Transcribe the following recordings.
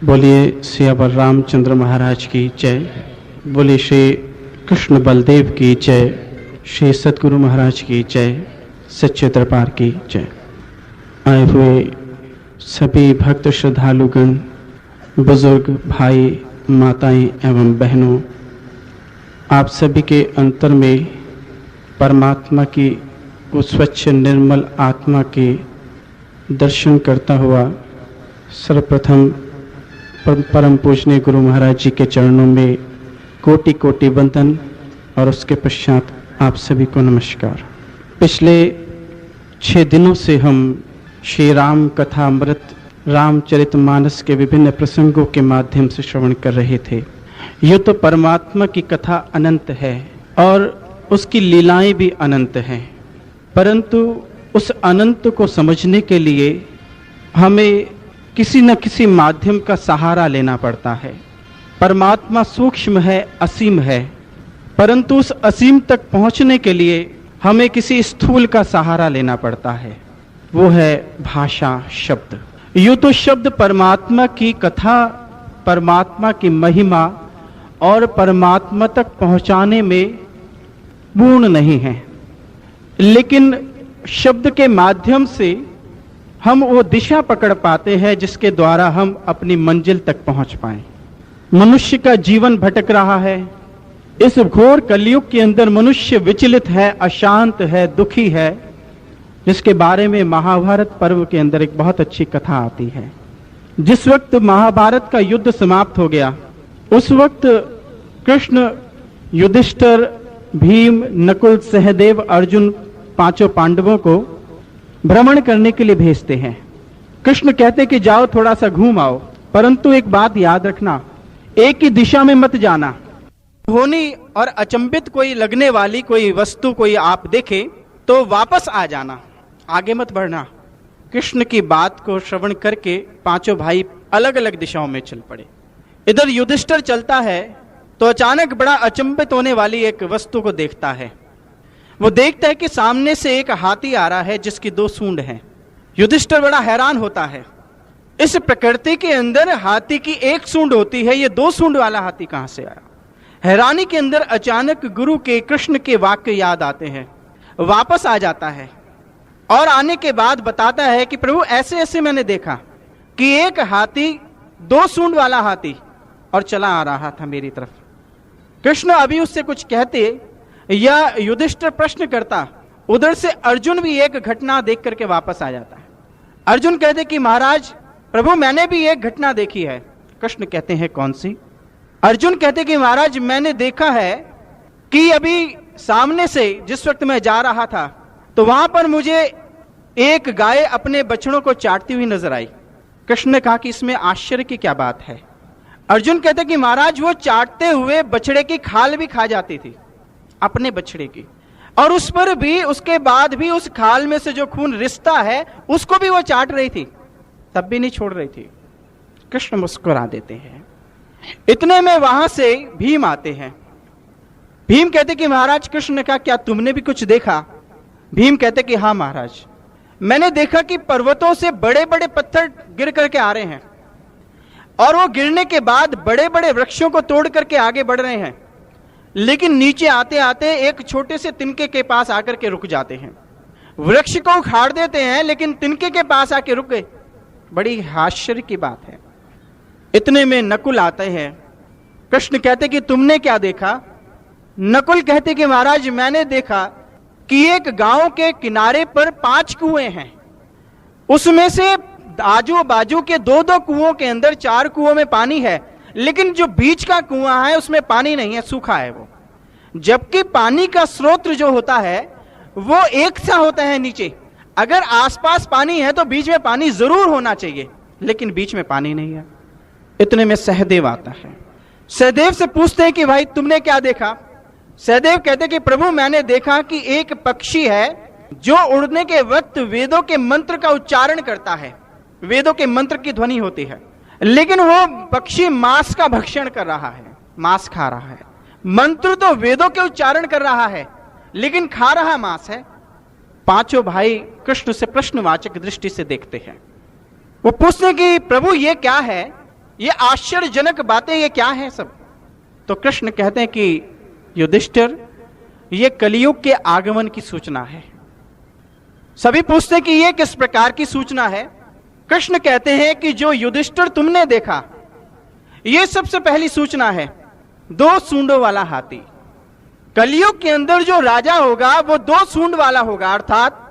बोलिए श्री बलरामचंद्र महाराज की जय। बोलिए श्री कृष्ण बलदेव की जय। श्री सतगुरु महाराज की जय। सच्चे दरबार की जय। आए हुए सभी भक्त श्रद्धालुगण, बुजुर्ग भाई माताएं एवं बहनों, आप सभी के अंतर में परमात्मा की उस स्वच्छ निर्मल आत्मा के दर्शन करता हुआ सर्वप्रथम परम पूजनीय गुरु महाराज जी के चरणों में कोटि कोटि वंदन और उसके पश्चात आप सभी को नमस्कार। पिछले 6 दिनों से हम श्री राम कथा अमृत रामचरितमानस के विभिन्न प्रसंगों के माध्यम से श्रवण कर रहे थे। ये तो परमात्मा की कथा अनंत है और उसकी लीलाएं भी अनंत हैं, परंतु उस अनंत को समझने के लिए हमें किसी न किसी माध्यम का सहारा लेना पड़ता है। परमात्मा सूक्ष्म है, असीम है, परंतु उस असीम तक पहुंचने के लिए हमें किसी स्थूल का सहारा लेना पड़ता है, वो है भाषा, शब्द। यूं तो शब्द परमात्मा की कथा, परमात्मा की महिमा और परमात्मा तक पहुंचाने में पूर्ण नहीं है, लेकिन शब्द के माध्यम से हम वो दिशा पकड़ पाते हैं जिसके द्वारा हम अपनी मंजिल तक पहुंच पाएं। मनुष्य का जीवन भटक रहा है। इस घोर कलयुग के अंदर मनुष्य विचलित है, अशांत है, दुखी है, जिसके बारे में महाभारत पर्व के अंदर एक बहुत अच्छी कथा आती है। जिस वक्त महाभारत का युद्ध समाप्त हो गया, उस वक्त कृष्ण युधिष्ठिर, भीम, नकुल, सहदेव, अर्जुन पांचों पांडवों को भ्रमण करने के लिए भेजते हैं। कृष्ण कहते कि जाओ थोड़ा सा घूम आओ, परंतु एक बात याद रखना, एक ही दिशा में मत जाना। होनी और अचंभित कोई लगने वाली कोई वस्तु कोई आप देखे तो वापस आ जाना, आगे मत बढ़ना। कृष्ण की बात को श्रवण करके पांचों भाई अलग अलग दिशाओं में चल पड़े। इधर युधिष्ठिर चलता है तो अचानक बड़ा अचंभित होने वाली एक वस्तु को देखता है। वो देखता है कि सामने से एक हाथी आ रहा है जिसकी 2 सूंड हैं। युधिष्ठिर बड़ा हैरान होता है, इस प्रकृति के अंदर हाथी की 1 सूंड होती है, ये 2 सूंड वाला हाथी कहां से आया। हैरानी के अंदर अचानक गुरु के, कृष्ण के वाक्य याद आते हैं। वापस आ जाता है और आने के बाद बताता है कि प्रभु ऐसे ऐसे मैंने देखा कि एक हाथी 2 सूंड वाला हाथी और चला आ रहा था मेरी तरफ। कृष्ण अभी उससे कुछ कहते या युधिष्ठिर प्रश्न करता, उधर से अर्जुन भी एक घटना देख करके वापस आ जाता है। अर्जुन कहते कि महाराज प्रभु मैंने भी एक घटना देखी है। कृष्ण कहते हैं कौन सी। अर्जुन कहते कि महाराज मैंने देखा है कि अभी सामने से जिस वक्त मैं जा रहा था तो वहां पर मुझे एक गाय अपने बछड़ों को चाटती हुई नजर आई। कृष्ण ने कहा कि इसमें आश्चर्य की क्या बात है। अर्जुन कहते कि महाराज वो चाटते हुए बछड़े की खाल भी खा जाती थी, अपने बछड़े की, और उस पर भी, उसके बाद भी उस खाल में से जो खून रिश्ता है उसको भी वो चाट रही थी, तब भी नहीं छोड़ रही थी। कृष्ण मुस्कुरा देते हैं। इतने में वहां से भीम आते हैं। भीम कहते कि महाराज, कृष्ण ने कहा क्या तुमने भी कुछ देखा। भीम कहते कि हाँ महाराज, मैंने देखा कि पर्वतों से बड़े बड़े पत्थर गिर करके आ रहे हैं और वो गिरने के बाद बड़े बड़े वृक्षों को तोड़ करके आगे बढ़ रहे हैं, लेकिन नीचे आते आते एक छोटे से तिनके के पास आकर के रुक जाते हैं। वृक्ष को उखाड़ देते हैं लेकिन तिनके के पास आके रुक गए। बड़ी आश्चर्य की बात है। इतने में नकुल आते हैं। कृष्ण कहते कि तुमने क्या देखा। नकुल कहते कि महाराज मैंने देखा कि एक गांव के किनारे पर 5 कुएं हैं, उसमें से आजू बाजू के 2-2 कुओं के अंदर 4 कुओं में पानी है, लेकिन जो बीच का कुआं है उसमें पानी नहीं है, सूखा है वो। जबकि पानी का स्रोत जो होता है वो एक सा होता है नीचे। अगर आसपास पानी है तो बीच में पानी जरूर होना चाहिए, लेकिन बीच में पानी नहीं है। इतने में सहदेव आता है। सहदेव से पूछते हैं कि भाई तुमने क्या देखा। सहदेव कहते कि प्रभु मैंने देखा कि एक पक्षी है जो उड़ने के वक्त वेदों के मंत्र का उच्चारण करता है, वेदों के मंत्र की ध्वनि होती है, लेकिन वो पक्षी मांस का भक्षण कर रहा है, मांस खा रहा है। मंत्र तो वेदों के उच्चारण कर रहा है लेकिन खा रहा मांस है। पांचों भाई कृष्ण से प्रश्नवाचक दृष्टि से देखते हैं। वो पूछते कि प्रभु ये क्या है, ये आश्चर्यजनक बातें ये क्या है सब? तो कृष्ण कहते हैं कि युधिष्ठिर, ये कलियुग के आगमन की सूचना है। सभी पूछते हैं कि ये किस प्रकार की सूचना है? कृष्ण कहते हैं कि जो युधिष्ठिर तुमने देखा, ये सबसे पहली सूचना है 2 सूंडों वाला हाथी। कलियुग के अंदर जो राजा होगा वो 2 सूंड वाला होगा, अर्थात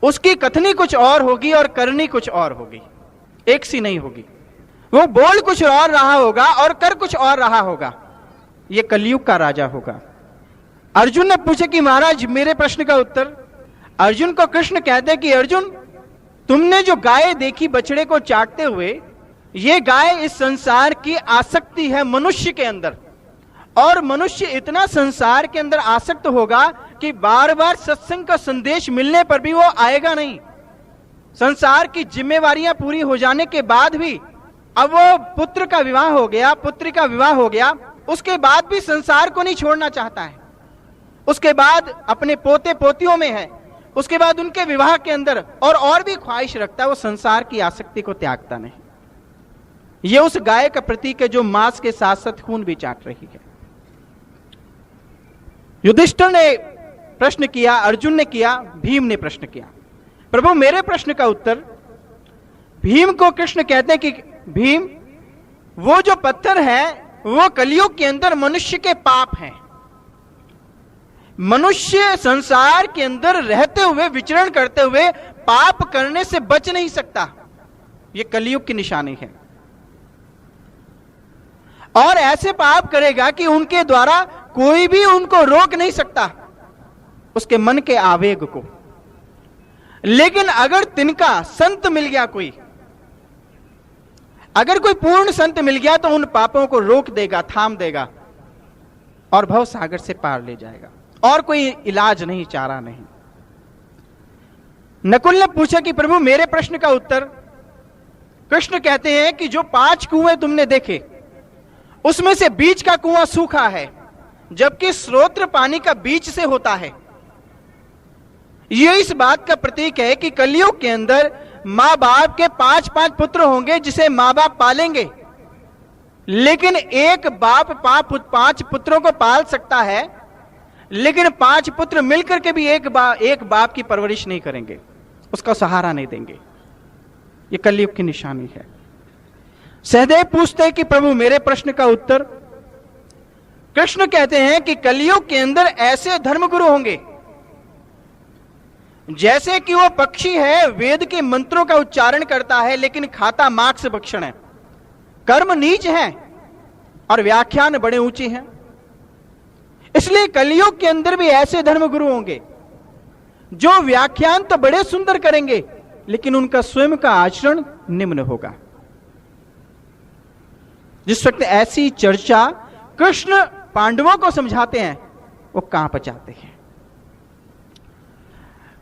उसकी कथनी कुछ और होगी और करनी कुछ और होगी, एक सी नहीं होगी। वो बोल कुछ और रहा होगा और कर कुछ और रहा होगा। ये कलियुग का राजा होगा। अर्जुन ने पूछा कि महाराज मेरे प्रश्न का उत्तर। अर्जुन को कृष्ण कहते हैं कि अर्जुन, तुमने जो गाय देखी बछड़े को चाटते हुए, ये गाय इस संसार की आसक्ति है मनुष्य के अंदर, और मनुष्य इतना संसार के अंदर आसक्त होगा कि बार बार सत्संग का संदेश मिलने पर भी वो आएगा नहीं। संसार की जिम्मेवारियां पूरी हो जाने के बाद भी, अब वो पुत्र का विवाह हो गया, पुत्री का विवाह हो गया, उसके बाद भी संसार को नहीं छोड़ना चाहता है। उसके बाद अपने पोते पोतियों में है, उसके बाद उनके विवाह के अंदर और भी ख्वाहिश रखता है, वो संसार की आसक्ति को त्यागता नहीं। ये उस गाय का प्रतीक है जो मांस के साथ साथ खून भी चाट रही है। युधिष्ठिर ने प्रश्न किया, अर्जुन ने किया, भीम ने प्रश्न किया। प्रभु मेरे प्रश्न का उत्तर। भीम को कृष्ण कहते हैं कि भीम, वो जो पत्थर है वो कलियुग के अंदर मनुष्य के पाप हैं। मनुष्य संसार के अंदर रहते हुए, विचरण करते हुए पाप करने से बच नहीं सकता। यह कलियुग की निशानी है। और ऐसे पाप करेगा कि उनके द्वारा कोई भी उनको रोक नहीं सकता, उसके मन के आवेग को। लेकिन अगर तिनका संत मिल गया, अगर कोई पूर्ण संत मिल गया, तो उन पापों को रोक देगा, थाम देगा और भव सागर से पार ले जाएगा। और कोई इलाज नहीं, चारा नहीं। नकुल ने पूछा कि प्रभु मेरे प्रश्न का उत्तर। कृष्ण कहते हैं कि जो 5 कुएं तुमने देखे, उसमें से बीच का कुआं सूखा है, जबकि स्रोत पानी का बीच से होता है। यह इस बात का प्रतीक है कि कलियुग के अंदर मां बाप के 5 पुत्र होंगे जिसे मां बाप पालेंगे, लेकिन एक बाप 5 पुत्रों को पाल सकता है, लेकिन 5 पुत्र मिलकर के भी एक बाप की परवरिश नहीं करेंगे, उसका सहारा नहीं देंगे। यह कलियुग की निशानी है। सहदेव पूछते हैं कि प्रभु मेरे प्रश्न का उत्तर। कृष्ण कहते हैं कि कलियुग के अंदर ऐसे धर्मगुरु होंगे जैसे कि वो पक्षी है, वेद के मंत्रों का उच्चारण करता है लेकिन खाता मांस भक्षण है, कर्म नीच है और व्याख्यान बड़े ऊंचे हैं। इसलिए कलियुग के अंदर भी ऐसे धर्मगुरु होंगे जो व्याख्यान तो बड़े सुंदर करेंगे, लेकिन उनका स्वयं का आचरण निम्न होगा। जिस वक्त ऐसी चर्चा कृष्ण पांडवों को समझाते हैं, वो कांप जाते हैं।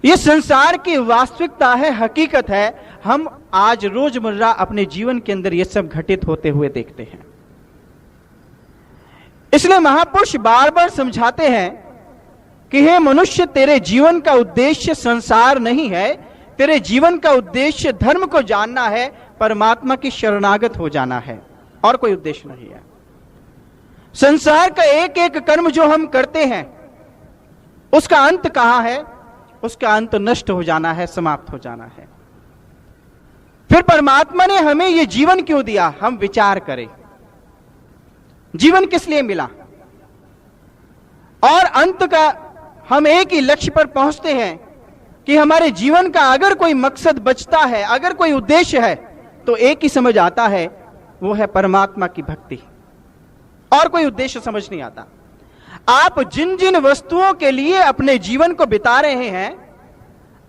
यह संसार की वास्तविकता है, हकीकत है। हम आज रोजमर्रा अपने जीवन के अंदर यह सब घटित होते हुए देखते हैं। इसलिए महापुरुष बार बार समझाते हैं कि हे मनुष्य, तेरे जीवन का उद्देश्य संसार नहीं है, तेरे जीवन का उद्देश्य धर्म को जानना है, परमात्मा की शरणागत हो जाना है, और कोई उद्देश्य नहीं है। संसार का एक एक कर्म जो हम करते हैं, उसका अंत कहां है? उसका अंत नष्ट हो जाना है, समाप्त हो जाना है। फिर परमात्मा ने हमें यह जीवन क्यों दिया? हम विचार करें, जीवन किस लिए मिला? और अंत का हम एक ही लक्ष्य पर पहुंचते हैं कि हमारे जीवन का अगर कोई मकसद बचता है, अगर कोई उद्देश्य है, तो एक ही समझ आता है, वो है परमात्मा की भक्ति। और कोई उद्देश्य समझ नहीं आता। आप जिन जिन वस्तुओं के लिए अपने जीवन को बिता रहे हैं,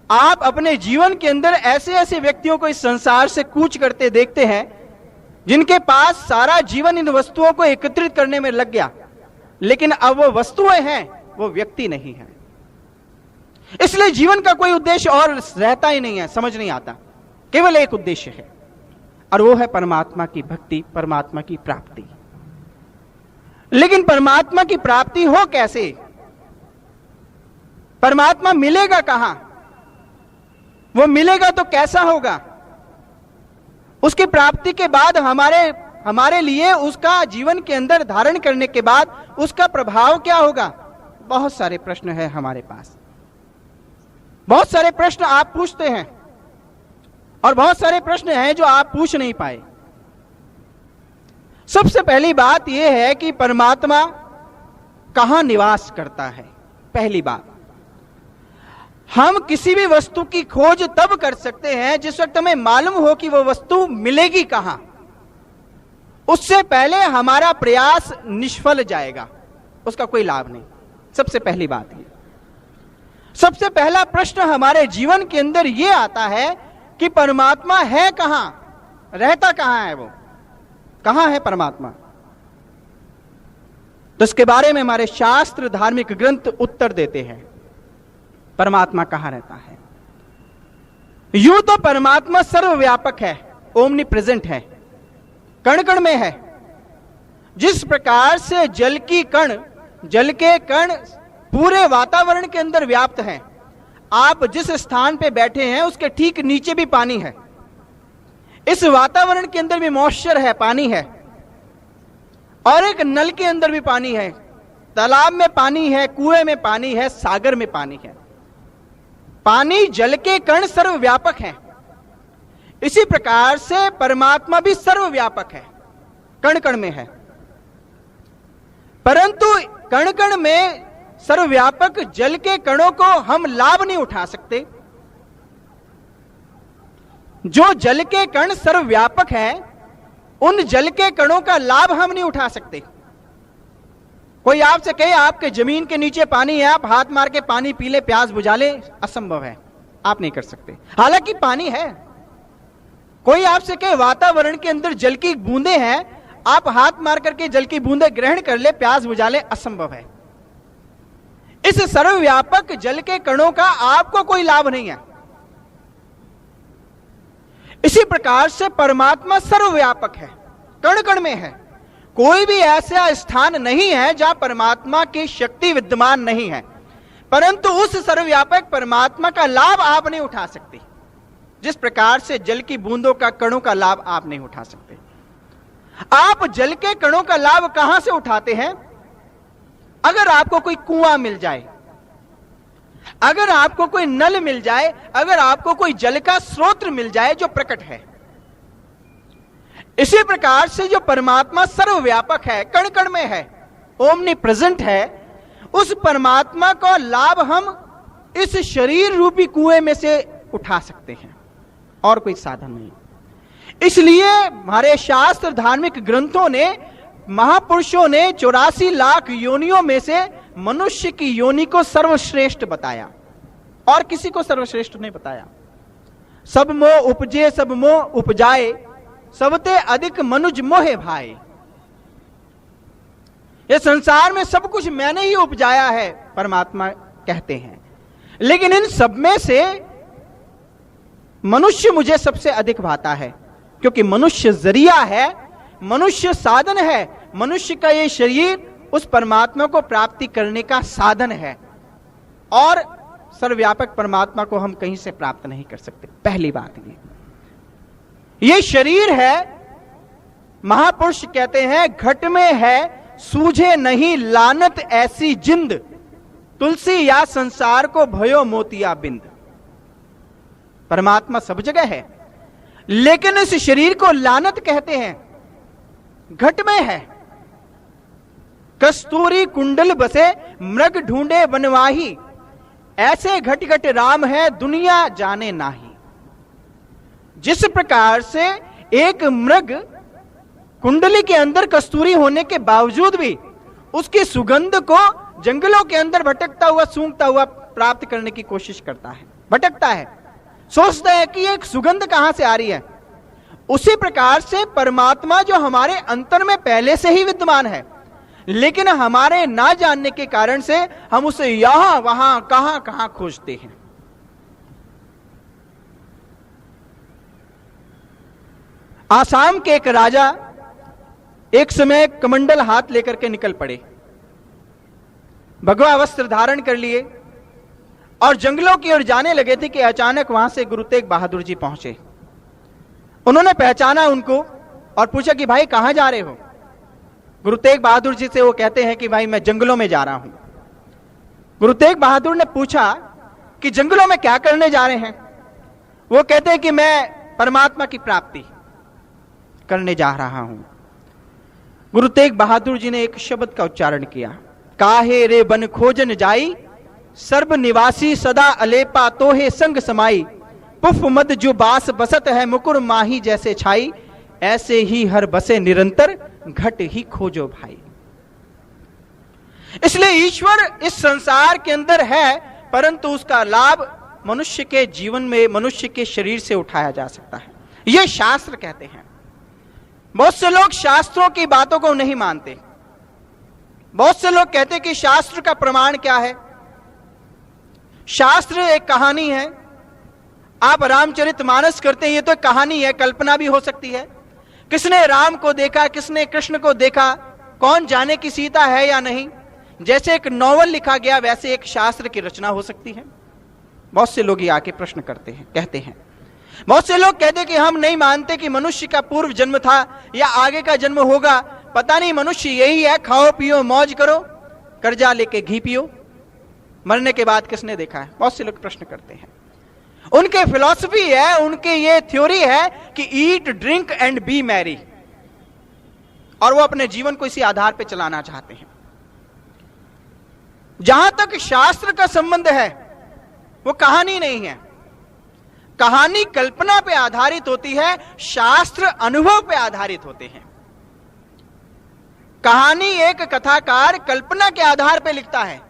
आप अपने जीवन के अंदर ऐसे ऐसे व्यक्तियों को इस संसार से कूच करते देखते हैं जिनके पास सारा जीवन इन वस्तुओं को एकत्रित करने में लग गया, लेकिन अब वो वस्तुएं हैं, वो व्यक्ति नहीं है। इसलिए जीवन का कोई उद्देश्य और रहता ही नहीं है, समझ नहीं आता। केवल एक उद्देश्य है, और वो है परमात्मा की भक्ति, परमात्मा की प्राप्ति। लेकिन परमात्मा की प्राप्ति हो कैसे? परमात्मा मिलेगा कहां? वो मिलेगा तो कैसा होगा? उसकी प्राप्ति के बाद हमारे लिए उसका जीवन के अंदर धारण करने के बाद उसका प्रभाव क्या होगा? बहुत सारे प्रश्न हैं हमारे पास, बहुत सारे प्रश्न आप पूछते हैं और बहुत सारे प्रश्न हैं जो आप पूछ नहीं पाए। सबसे पहली बात यह है कि परमात्मा कहां निवास करता है। पहली बात, हम किसी भी वस्तु की खोज तब कर सकते हैं जिस वक्त हमें मालूम हो कि वह वस्तु मिलेगी कहां। उससे पहले हमारा प्रयास निष्फल जाएगा, उसका कोई लाभ नहीं। सबसे पहली बात ये, सबसे पहला प्रश्न हमारे जीवन के अंदर यह आता है कि परमात्मा है कहां, रहता कहां है, वो कहां है परमात्मा। तो इसके बारे में हमारे शास्त्र, धार्मिक ग्रंथ उत्तर देते हैं, परमात्मा कहां रहता है। यूं तो परमात्मा सर्वव्यापक है, ओमनी प्रेजेंट है, कण कण में है। जिस प्रकार से जल की कण, जल के कण पूरे वातावरण के अंदर व्याप्त हैं, आप जिस स्थान पे बैठे हैं उसके ठीक नीचे भी पानी है, इस वातावरण के अंदर भी मॉइस्चर है, पानी है, और एक नल के अंदर भी पानी है, तालाब में पानी है, कुएं में पानी है, सागर में पानी है। पानी, जल के कण सर्वव्यापक हैं। इसी प्रकार से परमात्मा भी सर्वव्यापक है, कण कण में है। परंतु कण कण में सर्वव्यापक जल के कणों को हम लाभ नहीं उठा सकते। जो जल के कण सर्वव्यापक है, उन जल के कणों का लाभ हम नहीं उठा सकते। कोई आपसे कहे आपके जमीन के नीचे पानी है, आप हाथ मार के पानी पी ले, प्यास बुझा ले, असंभव है, आप नहीं कर सकते, हालांकि पानी है। कोई आपसे कहे वातावरण के अंदर जल की बूंदें हैं, आप हाथ मार करके जल की बूंदें ग्रहण कर ले, प्यास बुझा ले, असंभव है। इस सर्वव्यापक जल के कणों का आपको कोई लाभ नहीं है। इसी प्रकार से परमात्मा सर्वव्यापक है, कण कण में है। कोई भी ऐसा स्थान नहीं है जहां परमात्मा की शक्ति विद्यमान नहीं है, परंतु उस सर्वव्यापक परमात्मा का लाभ आप नहीं उठा सकते। जिस प्रकार से जल की बूंदों का, कणों का लाभ आप नहीं उठा सकते। आप जल के कणों का लाभ कहां से उठाते हैं? अगर आपको कोई कुआं मिल जाए, अगर आपको कोई नल मिल जाए, अगर आपको कोई जल का स्रोत मिल जाए जो प्रकट है। इसी प्रकार से जो परमात्मा सर्वव्यापक है, कण कण में है, ओमनी प्रेजेंट है, उस परमात्मा का लाभ हम इस शरीर रूपी कुएं में से उठा सकते हैं, और कोई साधन नहीं। इसलिए हमारे शास्त्र, धार्मिक ग्रंथों ने, महापुरुषों ने 84 लाख योनियों में से मनुष्य की योनि को सर्वश्रेष्ठ बताया, और किसी को सर्वश्रेष्ठ नहीं बताया। सब मोह उपजे सब मोह उपजाए, सबते अधिक मनुज मोहे भाई। ये संसार में सब कुछ मैंने ही उपजाया है, परमात्मा कहते हैं, लेकिन इन सब में से मनुष्य मुझे सबसे अधिक भाता है, क्योंकि मनुष्य जरिया है, मनुष्य साधन है। मनुष्य का ये शरीर उस परमात्मा को प्राप्ति करने का साधन है, और सर्वव्यापक परमात्मा को हम कहीं से प्राप्त नहीं कर सकते। पहली बात ये शरीर है, महापुरुष कहते हैं घट में है सूझे नहीं लानत ऐसी जिंद, तुलसी या संसार को भयो मोतिया बिंद। परमात्मा सब जगह है, लेकिन इस शरीर को लानत कहते हैं, घट में है। कस्तूरी कुंडल बसे मृग ढूंढे वनवाही, ऐसे घट घट राम है दुनिया जाने नाही। जिस प्रकार से एक मृग कुंडली के अंदर कस्तूरी होने के बावजूद भी उसकी सुगंध को जंगलों के अंदर भटकता हुआ, सूंघता हुआ प्राप्त करने की कोशिश करता है, भटकता है, सोचता है कि एक सुगंध कहां से आ रही है। उसी प्रकार से परमात्मा जो हमारे अंतर में पहले से ही विद्यमान है, लेकिन हमारे ना जानने के कारण से हम उसे यहां वहां कहां कहां खोजते हैं। आसाम के एक राजा एक समय कमंडल हाथ लेकर के निकल पड़े, भगवा वस्त्र धारण कर लिए और जंगलों की ओर जाने लगे थे कि अचानक वहां से गुरु तेग बहादुर जी पहुंचे। उन्होंने पहचाना उनको और पूछा कि भाई कहां जा रहे हो? गुरु तेग बहादुर जी से वो कहते हैं कि भाई मैं जंगलों में जा रहा हूं। गुरु तेग बहादुर ने पूछा कि जंगलों में क्या करने जा रहे हैं? वो कहते हैं कि मैं परमात्मा की प्राप्ति करने जा रहा हूं। गुरु तेग बहादुर जी ने एक शब्द का उच्चारण किया, काहे रे बन खोजन जाई, सर्व निवासी सदा अलेपा तोहे संग समाई, पुफ मद जो बास बसत है मुकुर माही जैसे छाई, ऐसे ही हर बसे निरंतर घट ही खोजो भाई। इसलिए ईश्वर इस संसार के अंदर है, परंतु उसका लाभ मनुष्य के जीवन में, मनुष्य के शरीर से उठाया जा सकता है। यह शास्त्र कहते हैं। बहुत से लोग शास्त्रों की बातों को नहीं मानते। बहुत से लोग कहते हैं कि शास्त्र का प्रमाण क्या है? शास्त्र एक कहानी है। आप रामचरितमानस करते हैं, ये तो एक कहानी है, कल्पना भी हो सकती है। किसने राम को देखा, किसने कृष्ण को देखा, कौन जाने की सीता है या नहीं। जैसे एक नॉवल लिखा गया, वैसे एक शास्त्र की रचना हो सकती है। बहुत से लोग ये आके प्रश्न करते हैं, कहते हैं। बहुत से लोग कहते हैं कि हम नहीं मानते कि मनुष्य का पूर्व जन्म था या आगे का जन्म होगा, पता नहीं मनुष्य यही है, खाओ पियो मौज करो, कर्जा लेके घी पियो, मरने के बाद किसने देखा है? बहुत से लोग प्रश्न करते हैं। उनके फिलॉसफी है, उनके ये थ्योरी है कि eat drink and B Mary, और वो अपने जीवन को इसी आधार पर चलाना चाहते हैं। जहां तक शास्त्र का संबंध है, वो कहानी नहीं है। कहानी कल्पना पे आधारित होती है, शास्त्र अनुभव पे आधारित होते हैं। कहानी एक कथाकार कल्पना के आधार पे लिखता है,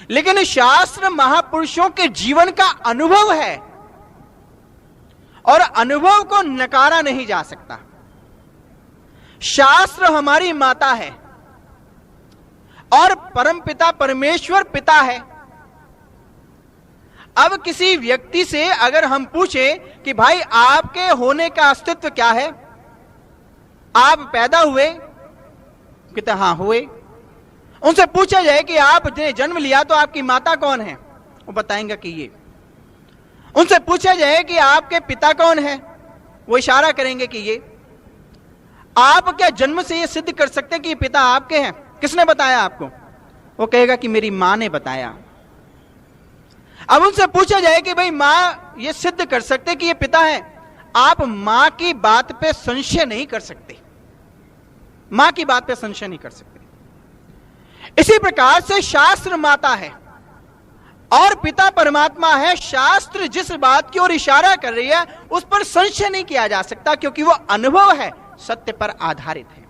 लेकिन शास्त्र महापुरुषों के जीवन का अनुभव है, और अनुभव को नकारा नहीं जा सकता। शास्त्र हमारी माता है और परमपिता परमेश्वर पिता है। अब किसी व्यक्ति से अगर हम पूछें कि भाई आपके होने का अस्तित्व क्या है, आप पैदा हुए, कहते हां हुए। उनसे पूछा जाए कि आपने जन्म लिया तो आपकी माता कौन है, वो बताएंगे कि ये। उनसे पूछा जाए कि आपके पिता कौन है, वो इशारा करेंगे कि ये। आप क्या जन्म से ये सिद्ध कर सकते हैं कि ये पिता आपके हैं? किसने बताया आपको? वो कहेगा कि मेरी मां ने बताया। अब उनसे पूछा जाए कि भाई मां ये सिद्ध कर सकते कि ये पिता है, आप मां की बात पे संशय नहीं कर सकते, मां की बात पे संशय नहीं कर सकते। इसी प्रकार से शास्त्र माता है और पिता परमात्मा है। शास्त्र जिस बात की ओर इशारा कर रही है उस पर संशय नहीं किया जा सकता, क्योंकि वो अनुभव है, सत्य पर आधारित है।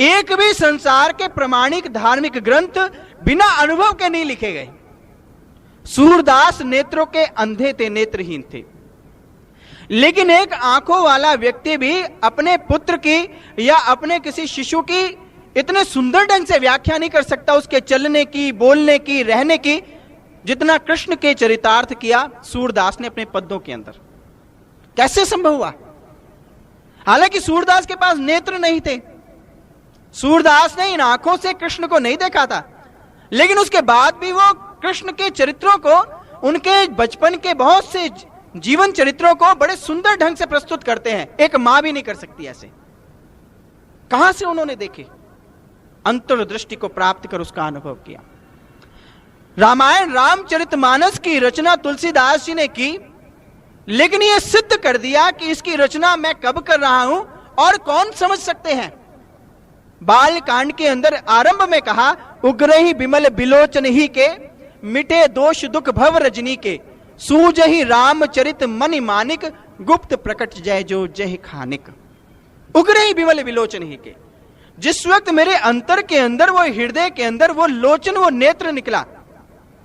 एक भी संसार के प्रमाणिक धार्मिक ग्रंथ बिना अनुभव के नहीं लिखे गए। सूरदास नेत्रों के अंधे थे, नेत्रहीन थे, लेकिन एक आंखों वाला व्यक्ति भी अपने पुत्र की या अपने किसी शिशु की इतने सुंदर ढंग से व्याख्या नहीं कर सकता, उसके चलने की, बोलने की, रहने की, जितना कृष्ण के चरितार्थ किया सूरदास ने अपने पद्यों के अंदर। कैसे संभव हुआ? हालांकि सूरदास के पास नेत्र नहीं थे, सूरदास ने इन आंखों से कृष्ण को नहीं देखा था, लेकिन उसके बाद भी वो कृष्ण के चरित्रों को, उनके बचपन के बहुत से जीवन चरित्रों को बड़े सुंदर ढंग से प्रस्तुत करते हैं। एक मां भी नहीं कर सकती ऐसे। कहां से उन्होंने देखे? अंतर्दृष्टि को प्राप्त कर उसका अनुभव किया। रामायण रामचरितमानस की रचना तुलसीदास जी ने की, लेकिन यह सिद्ध कर दिया कि इसकी रचना मैं कब कर रहा हूं और कौन समझ सकते हैं। बाल कांड के अंदर आरंभ में कहा, उग्रही बिमल बिलोचन ही के, मिटे दोष दुख भव रजनी के, सूजहि रामचरित मनि मानिक, गुप्त प्रकट जय जो जय खानिक। उग्रही बिमल बिलोचन ही के, जिस वक्त मेरे अंतर के अंदर, वो हृदय के अंदर वो लोचन, वो नेत्र निकला,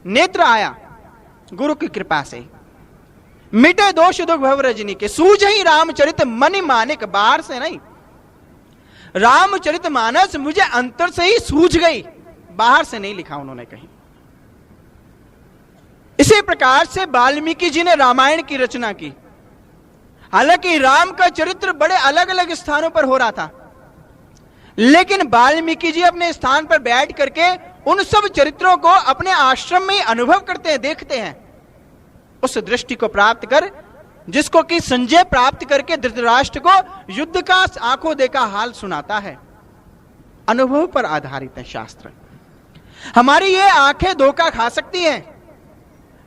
नेत्र आया गुरु की कृपा से। मिटे दोष दुख भव रजनी के, सूजहि रामचरित मनि मानिक, बाहर से नहीं। रामचरितमानस मुझे अंतर से ही सूझ गई, बाहर से नहीं लिखा उन्होंने कहीं। इसी प्रकार से वाल्मीकि जी ने रामायण की रचना की। हालांकि राम का चरित्र बड़े अलग अलग स्थानों पर हो रहा था, लेकिन वाल्मीकि जी अपने स्थान पर बैठ करके उन सब चरित्रों को अपने आश्रम में अनुभव करते हैं, देखते हैं। उस दृष्टि को प्राप्त कर जिसको कि संजय प्राप्त करके धृतराष्ट्र को युद्ध का आंखों देखा हाल सुनाता है। अनुभव पर आधारित है शास्त्र। हमारी ये आंखें धोखा खा सकती हैं,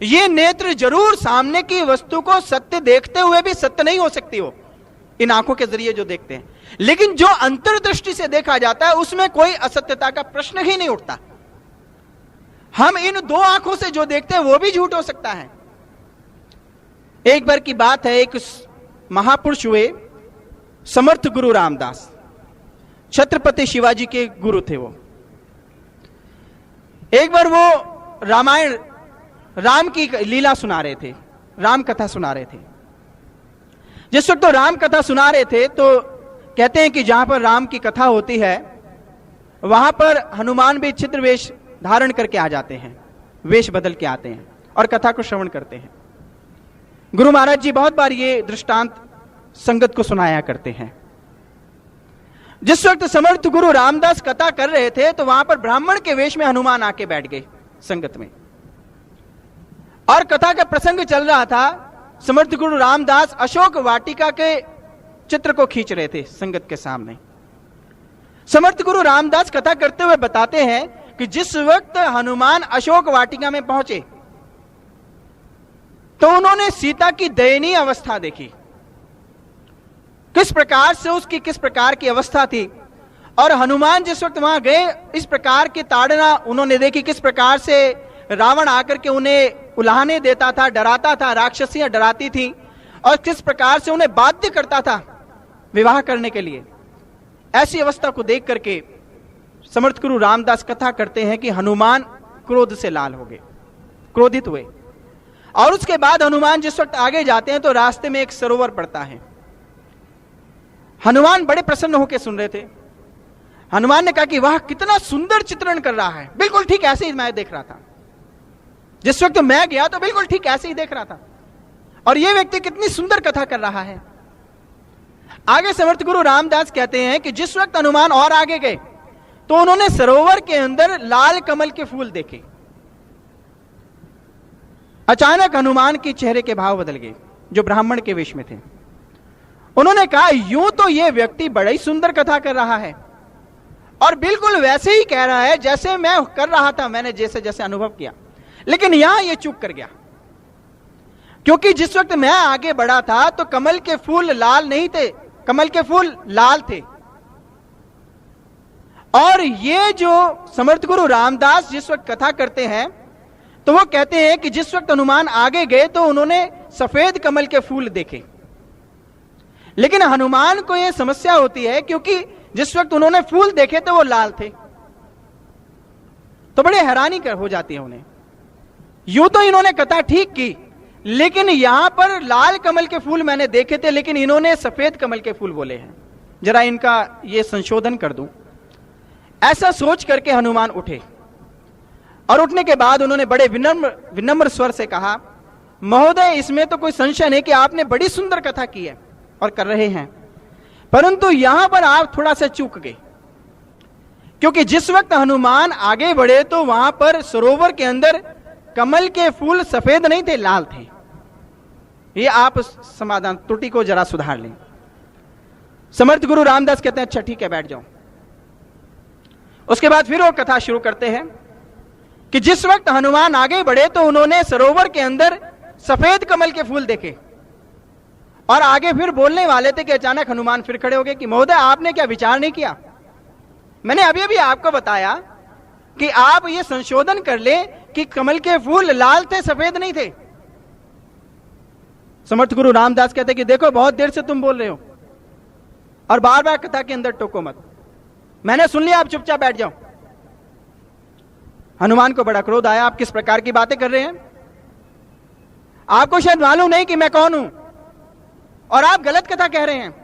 ये नेत्र जरूर सामने की वस्तु को सत्य देखते हुए भी सत्य नहीं हो सकती हो, इन आंखों के जरिए जो देखते हैं, लेकिन जो अंतर्दृष्टि से देखा जाता है उसमें कोई असत्यता का प्रश्न ही नहीं उठता। हम इन दो आंखों से जो देखते हैं वो भी झूठ हो सकता है। एक बार की बात है, एक महापुरुष हुए समर्थ गुरु रामदास, छत्रपति शिवाजी के गुरु थे वो। एक बार वो रामायण राम की लीला सुना रहे थे, राम कथा सुना रहे थे। जिस वक्त तो राम कथा सुना रहे थे तो कहते हैं कि जहां पर राम की कथा होती है वहां पर हनुमान भी छिद्र वेश धारण करके आ जाते हैं, वेश बदल के आते हैं और कथा को श्रवण करते हैं। गुरु महाराज जी बहुत बार ये दृष्टांत संगत को सुनाया करते हैं। जिस वक्त समर्थ गुरु रामदास कथा कर रहे थे तो वहां पर ब्राह्मण के वेश में हनुमान आके बैठ गए संगत में, और कथा का प्रसंग चल रहा था। समर्थ गुरु रामदास अशोक वाटिका के चित्र को खींच रहे थे संगत के सामने। समर्थ गुरु रामदास कथा करते हुए बताते हैं कि जिस वक्त हनुमान अशोक वाटिका में पहुंचे तो उन्होंने सीता की दयनीय अवस्था देखी, किस प्रकार से उसकी किस प्रकार की अवस्था थी। और हनुमान जिस वक्त वहां गए इस प्रकार की ताड़ना उन्होंने देखी, किस प्रकार से रावण आकर के उन्हें उलाहने देता था, डराता था, राक्षसियां डराती थी, और किस प्रकार से उन्हें बाध्य करता था विवाह करने के लिए। ऐसी अवस्था को देख करके समर्थ गुरु रामदास कथा करते हैं कि हनुमान क्रोध से लाल हो गए, क्रोधित हुए। और उसके बाद हनुमान जिस वक्त आगे जाते हैं तो रास्ते में एक सरोवर पड़ता है। हनुमान बड़े प्रसन्न होकर सुन रहे थे। हनुमान ने कहा कि वाह कितना सुंदर चित्रण कर रहा है, बिल्कुल ठीक ऐसे ही मैं देख रहा था, जिस वक्त मैं गया तो बिल्कुल ठीक ऐसे ही देख रहा था, और यह व्यक्ति कितनी सुंदर कथा कर रहा है। आगे समर्थ गुरु रामदास कहते हैं कि जिस वक्त हनुमान और आगे गए तो उन्होंने सरोवर के अंदर लाल कमल के फूल देखे। अचानक हनुमान के चेहरे के भाव बदल गए, जो ब्राह्मण के वेश में थे। उन्होंने कहा यूं तो यह व्यक्ति बड़ा ही सुंदर कथा कर रहा है और बिल्कुल वैसे ही कह रहा है जैसे मैं कर रहा था, मैंने जैसे जैसे अनुभव किया, लेकिन यहां यह चूक कर गया, क्योंकि जिस वक्त मैं आगे बढ़ा था तो कमल के फूल लाल नहीं थे, कमल के फूल लाल थे। और ये जो समर्थ गुरु रामदास जिस वक्त कथा करते हैं तो वो कहते हैं कि जिस वक्त हनुमान आगे गए तो उन्होंने सफेद कमल के फूल देखे, लेकिन हनुमान को यह समस्या होती है क्योंकि जिस वक्त उन्होंने फूल देखे थे वो लाल थे, तो बड़े हैरानी हो जाती है उन्हें। यूं तो इन्होंने कथा ठीक की, लेकिन यहां पर लाल कमल के फूल मैंने देखे थे, लेकिन इन्होंने सफेद कमल के फूल बोले हैं, जरा इनका ये संशोधन कर दूं। ऐसा सोच करके हनुमान उठे, और उठने के बाद उन्होंने बड़े विनम्र स्वर से कहा, महोदय इसमें तो कोई संशय नहीं कि आपने बड़ी सुंदर कथा की है और कर रहे हैं, परंतु यहां पर आप थोड़ा सा चूक गए, क्योंकि जिस वक्त हनुमान आगे बढ़े तो वहां पर सरोवर के अंदर कमल के फूल सफेद नहीं थे, लाल थे। ये आप समाधान त्रुटि को जरा सुधार लें। समर्थ गुरु रामदास कहते हैं अच्छा ठीक है बैठ जाओ। उसके बाद फिर वो कथा शुरू करते हैं कि जिस वक्त हनुमान आगे बढ़े तो उन्होंने सरोवर के अंदर सफेद कमल के फूल देखे, और आगे फिर बोलने वाले थे कि अचानक हनुमान फिर खड़े हो गए कि महोदय आपने क्या विचार नहीं किया, मैंने अभी अभी आपको बताया कि आप ये संशोधन कर ले कि कमल के फूल लाल थे, सफेद नहीं थे। समर्थ गुरु रामदास कहते कि देखो बहुत देर से तुम बोल रहे हो और बार बार कथा के अंदर टोको मत, मैंने सुन लिया, आप चुपचाप बैठ जाओ। हनुमान को बड़ा क्रोध आया, आप किस प्रकार की बातें कर रहे हैं, आपको शायद मालूम नहीं कि मैं कौन हूं और आप गलत कथा कह रहे हैं।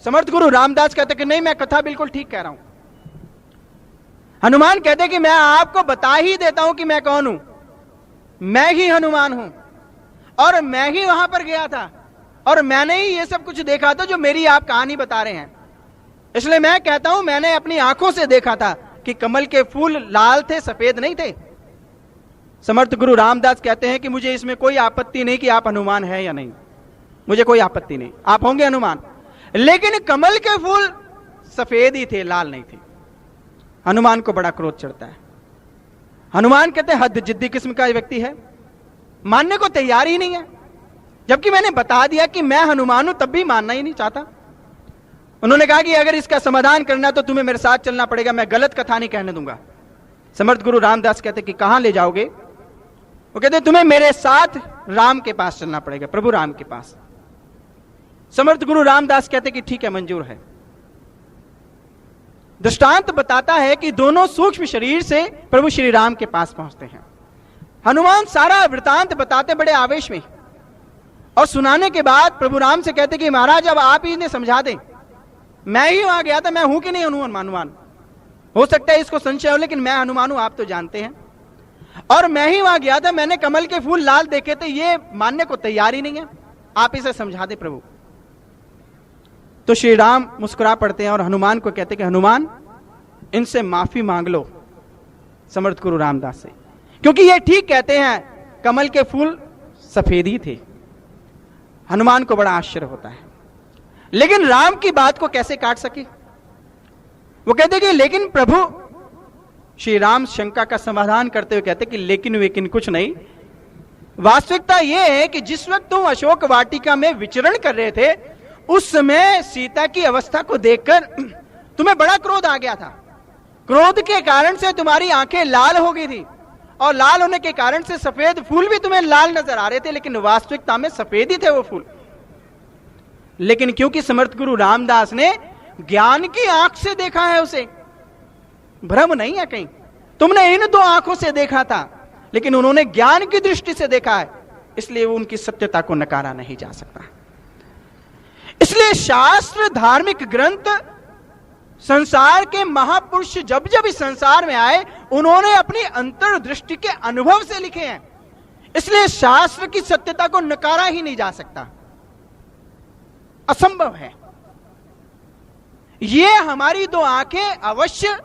समर्थ गुरु रामदास कहते कि नहीं मैं कथा बिल्कुल ठीक कह रहा हूं। हनुमान कहते कि मैं आपको बता ही देता हूं कि मैं कौन हूं, मैं ही हनुमान हूं और मैं ही वहां पर गया था और मैंने ही ये सब कुछ देखा था जो मेरी आप कहानी बता रहे हैं। इसलिए मैं कहता हूं मैंने अपनी आंखों से देखा था कि कमल के फूल लाल थे, सफेद नहीं थे। समर्थ गुरु रामदास कहते हैं कि मुझे इसमें कोई आपत्ति नहीं कि आप हनुमान हैं या नहीं, मुझे कोई आपत्ति नहीं, आप होंगे हनुमान। लेकिन कमल के फूल सफेद ही थे, लाल नहीं थे। हनुमान को बड़ा क्रोध चढ़ता है। हनुमान कहते हैं हद जिद्दी किस्म का व्यक्ति है, मानने को तैयार ही नहीं है, जबकि मैंने बता दिया कि मैं हनुमान हूं, तब भी मानना ही नहीं चाहता। उन्होंने कहा कि अगर इसका समाधान करना तो तुम्हें मेरे साथ चलना पड़ेगा, मैं गलत कथा नहीं कहने दूंगा। समर्थ गुरु रामदास कहते कि कहां ले जाओगे? वो कहते तुम्हें मेरे साथ राम के पास चलना पड़ेगा, प्रभु राम के पास। समर्थ गुरु रामदास कहते कि ठीक है, मंजूर है। दृष्टांत बताता है कि दोनों सूक्ष्म शरीर से प्रभु श्री राम के पास पहुंचते हैं। हनुमान सारा वृतांत बताते बड़े आवेश में, और सुनाने के बाद प्रभु राम से कहते कि महाराज अब आप ही इन्हें समझा दें, मैं ही वहां गया था, मैं हूं कि नहीं हनुमान? हो सकता है इसको संशय हो, लेकिन मैं हनुमान हूं, आप तो जानते हैं। और मैं ही वहां गया था, मैंने कमल के फूल लाल देखे थे, ये मानने को तैयार ही नहीं है, आप इसे समझा दे प्रभु। तो श्री राम मुस्कुरा पड़ते हैं और हनुमान को कहते कि हनुमान, इनसे माफी मांग लो समर्थ गुरु रामदास से, क्योंकि ये ठीक कहते हैं कमल के फूल सफेद ही थे। हनुमान को बड़ा आश्चर्य होता है, लेकिन राम की बात को कैसे काट सके? वो कहते कि लेकिन प्रभु, श्री राम शंका का समाधान करते हुए कहते कि लेकिन वेकिन कुछ नहीं। वास्तविकता यह है कि जिस वक्त तुम अशोक वाटिका में विचरण कर रहे थे, उस समय सीता की अवस्था को देखकर तुम्हें बड़ा क्रोध आ गया था। क्रोध के कारण से तुम्हारी आंखें लाल हो गई थी, और लाल होने के कारण से सफेद फूल भी तुम्हें लाल नजर आ रहे थे, लेकिन वास्तविकता में सफेद ही थे वो फूल। लेकिन क्योंकि समर्थ गुरु रामदास ने ज्ञान की आंख से देखा है उसे, भ्रम नहीं है कहीं। तुमने इन दो आंखों से देखा था, लेकिन उन्होंने ज्ञान की दृष्टि से देखा है, इसलिए वो उनकी सत्यता को नकारा नहीं जा सकता। इसलिए शास्त्र, धार्मिक ग्रंथ, संसार के महापुरुष जब जब इस संसार में आए, उन्होंने अपनी अंतर्दृष्टि के अनुभव से लिखे हैं। इसलिए शास्त्र की सत्यता को नकारा ही नहीं जा सकता, असंभव है। ये हमारी दो आंखें अवश्य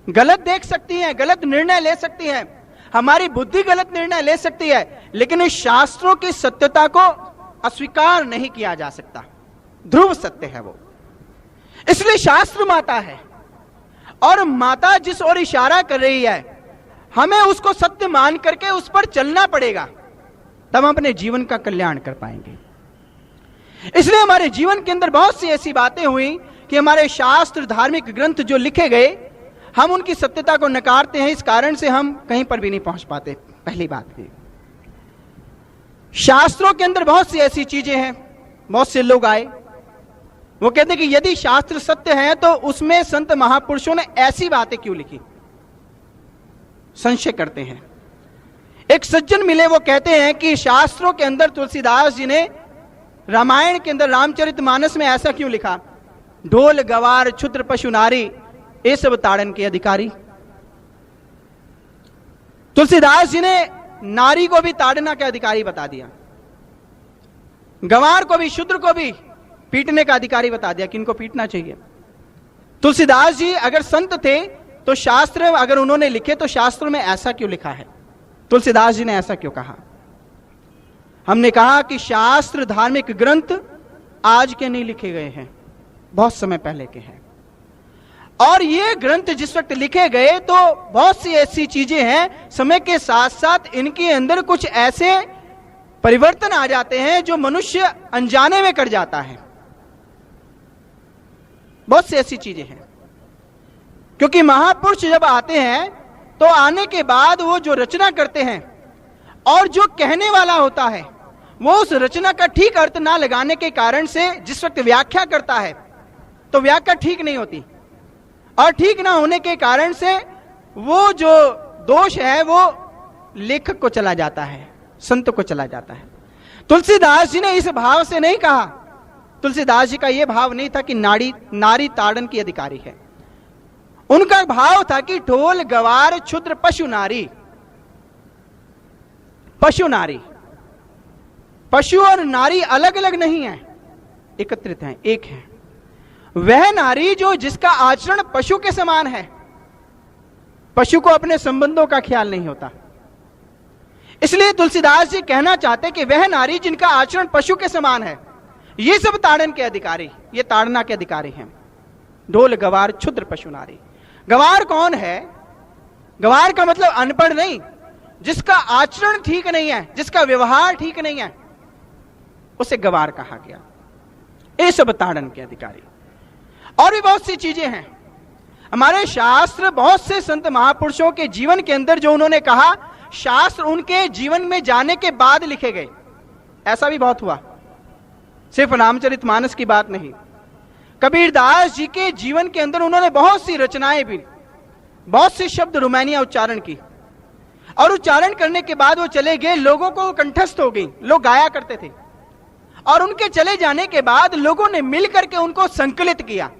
गलत देख सकती हैं, गलत निर्णय ले सकती हैं, हमारी बुद्धि गलत निर्णय ले सकती है, लेकिन इस शास्त्रों की सत्यता को अस्वीकार नहीं किया जा सकता। ध्रुव सत्य है वो। इसलिए शास्त्र माता है, और माता जिस ओर इशारा कर रही है, हमें उसको सत्य मान करके उस पर चलना पड़ेगा, तब हम अपने जीवन का कल्याण कर पाएंगे। इसलिए हमारे जीवन के अंदर बहुत सी ऐसी बातें हुई कि हमारे शास्त्र, धार्मिक ग्रंथ जो लिखे गए, हम उनकी सत्यता को नकारते हैं। इस कारण से हम कहीं पर भी नहीं पहुंच पाते। पहली बात है, शास्त्रों के अंदर बहुत सी ऐसी चीजें हैं। बहुत से लोग आए, वो कहते कि यदि शास्त्र सत्य है तो उसमें संत महापुरुषों ने ऐसी बातें क्यों लिखी, संशय करते हैं। एक सज्जन मिले, वो कहते हैं कि शास्त्रों के अंदर तुलसीदास जी ने रामायण के अंदर रामचरितमानस में ऐसा क्यों लिखा, ढोल गवार क्षुद्र पशु नारी ये सब ताड़न के अधिकारी। तुलसीदास जी ने नारी को भी ताड़ना के अधिकारी बता दिया, गवार को भी, शूद्र को भी पीटने का अधिकारी बता दिया कि इनको पीटना चाहिए। तुलसीदास जी अगर संत थे तो शास्त्र अगर उन्होंने लिखे तो शास्त्रों में ऐसा क्यों लिखा है, तुलसीदास जी ने ऐसा क्यों कहा? हमने कहा कि शास्त्र, धार्मिक ग्रंथ आज के नहीं लिखे गए हैं, बहुत समय पहले के हैं। और ये ग्रंथ जिस वक्त लिखे गए तो बहुत सी ऐसी चीजें हैं, समय के साथ साथ इनके अंदर कुछ ऐसे परिवर्तन आ जाते हैं जो मनुष्य अनजाने में कर जाता है। बहुत सी ऐसी चीजें हैं, क्योंकि महापुरुष जब आते हैं तो आने के बाद वो जो रचना करते हैं, और जो कहने वाला होता है वो उस रचना का ठीक अर्थ ना लगाने के कारण से जिस वक्त व्याख्या करता है तो व्याख्या ठीक नहीं होती, और ठीक ना होने के कारण से वो जो दोष है वो लेखक को चला जाता है, संत को चला जाता है। तुलसीदास जी ने इस भाव से नहीं कहा, तुलसीदास जी का यह भाव नहीं था कि नारी ताड़न की अधिकारी है। उनका भाव था कि ढोल गवार क्षुद्र पशु नारी। पशु नारी, पशु और नारी अलग अलग नहीं है, एकत्रित हैं, एक है। वह नारी जो जिसका आचरण पशु के समान है, पशु को अपने संबंधों का ख्याल नहीं होता। इसलिए तुलसीदास जी कहना चाहते कि वह नारी जिनका आचरण पशु के समान है, ये सब ताड़न के अधिकारी, ये ताड़ना के अधिकारी हैं। ढोल गवार क्षुद्र पशु नारी। गवार कौन है? गवार का मतलब अनपढ़ नहीं, जिसका आचरण ठीक नहीं है, जिसका व्यवहार ठीक नहीं है, उसे गवार कहा गया। ये सब ताड़न के अधिकारी। और भी बहुत सी चीजें हैं। हमारे शास्त्र, बहुत से संत महापुरुषों के जीवन के अंदर जो उन्होंने कहा, शास्त्र उनके जीवन में जाने के बाद लिखे गए। ऐसा भी बहुत हुआ, सिर्फ रामचरितमानस की बात नहीं। कबीरदास जी के जीवन के अंदर उन्होंने बहुत सी रचनाएं भी, बहुत से शब्द रोमानिया उच्चारण की, और उच्चारण करने के बाद वो चले गए, लोगों को कंठस्थ हो गई, लोग गाया करते थे। और उनके चले जाने के बाद लोगों ने मिलकर के उनको संकलित किया,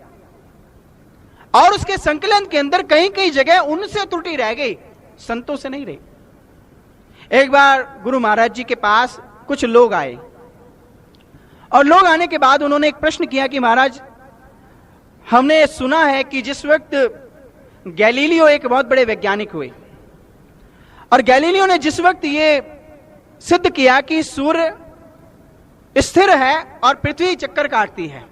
और उसके संकलन के अंदर कहीं कहीं जगह उनसे त्रुटि रह गई, संतों से नहीं रही। एक बार गुरु महाराज जी के पास कुछ लोग आए, और लोग आने के बाद उन्होंने एक प्रश्न किया कि महाराज, हमने सुना है कि जिस वक्त गैलीलियो एक बहुत बड़े वैज्ञानिक हुए, और गैलीलियो ने जिस वक्त ये सिद्ध किया कि सूर्य स्थिर है और पृथ्वी चक्कर काटती है,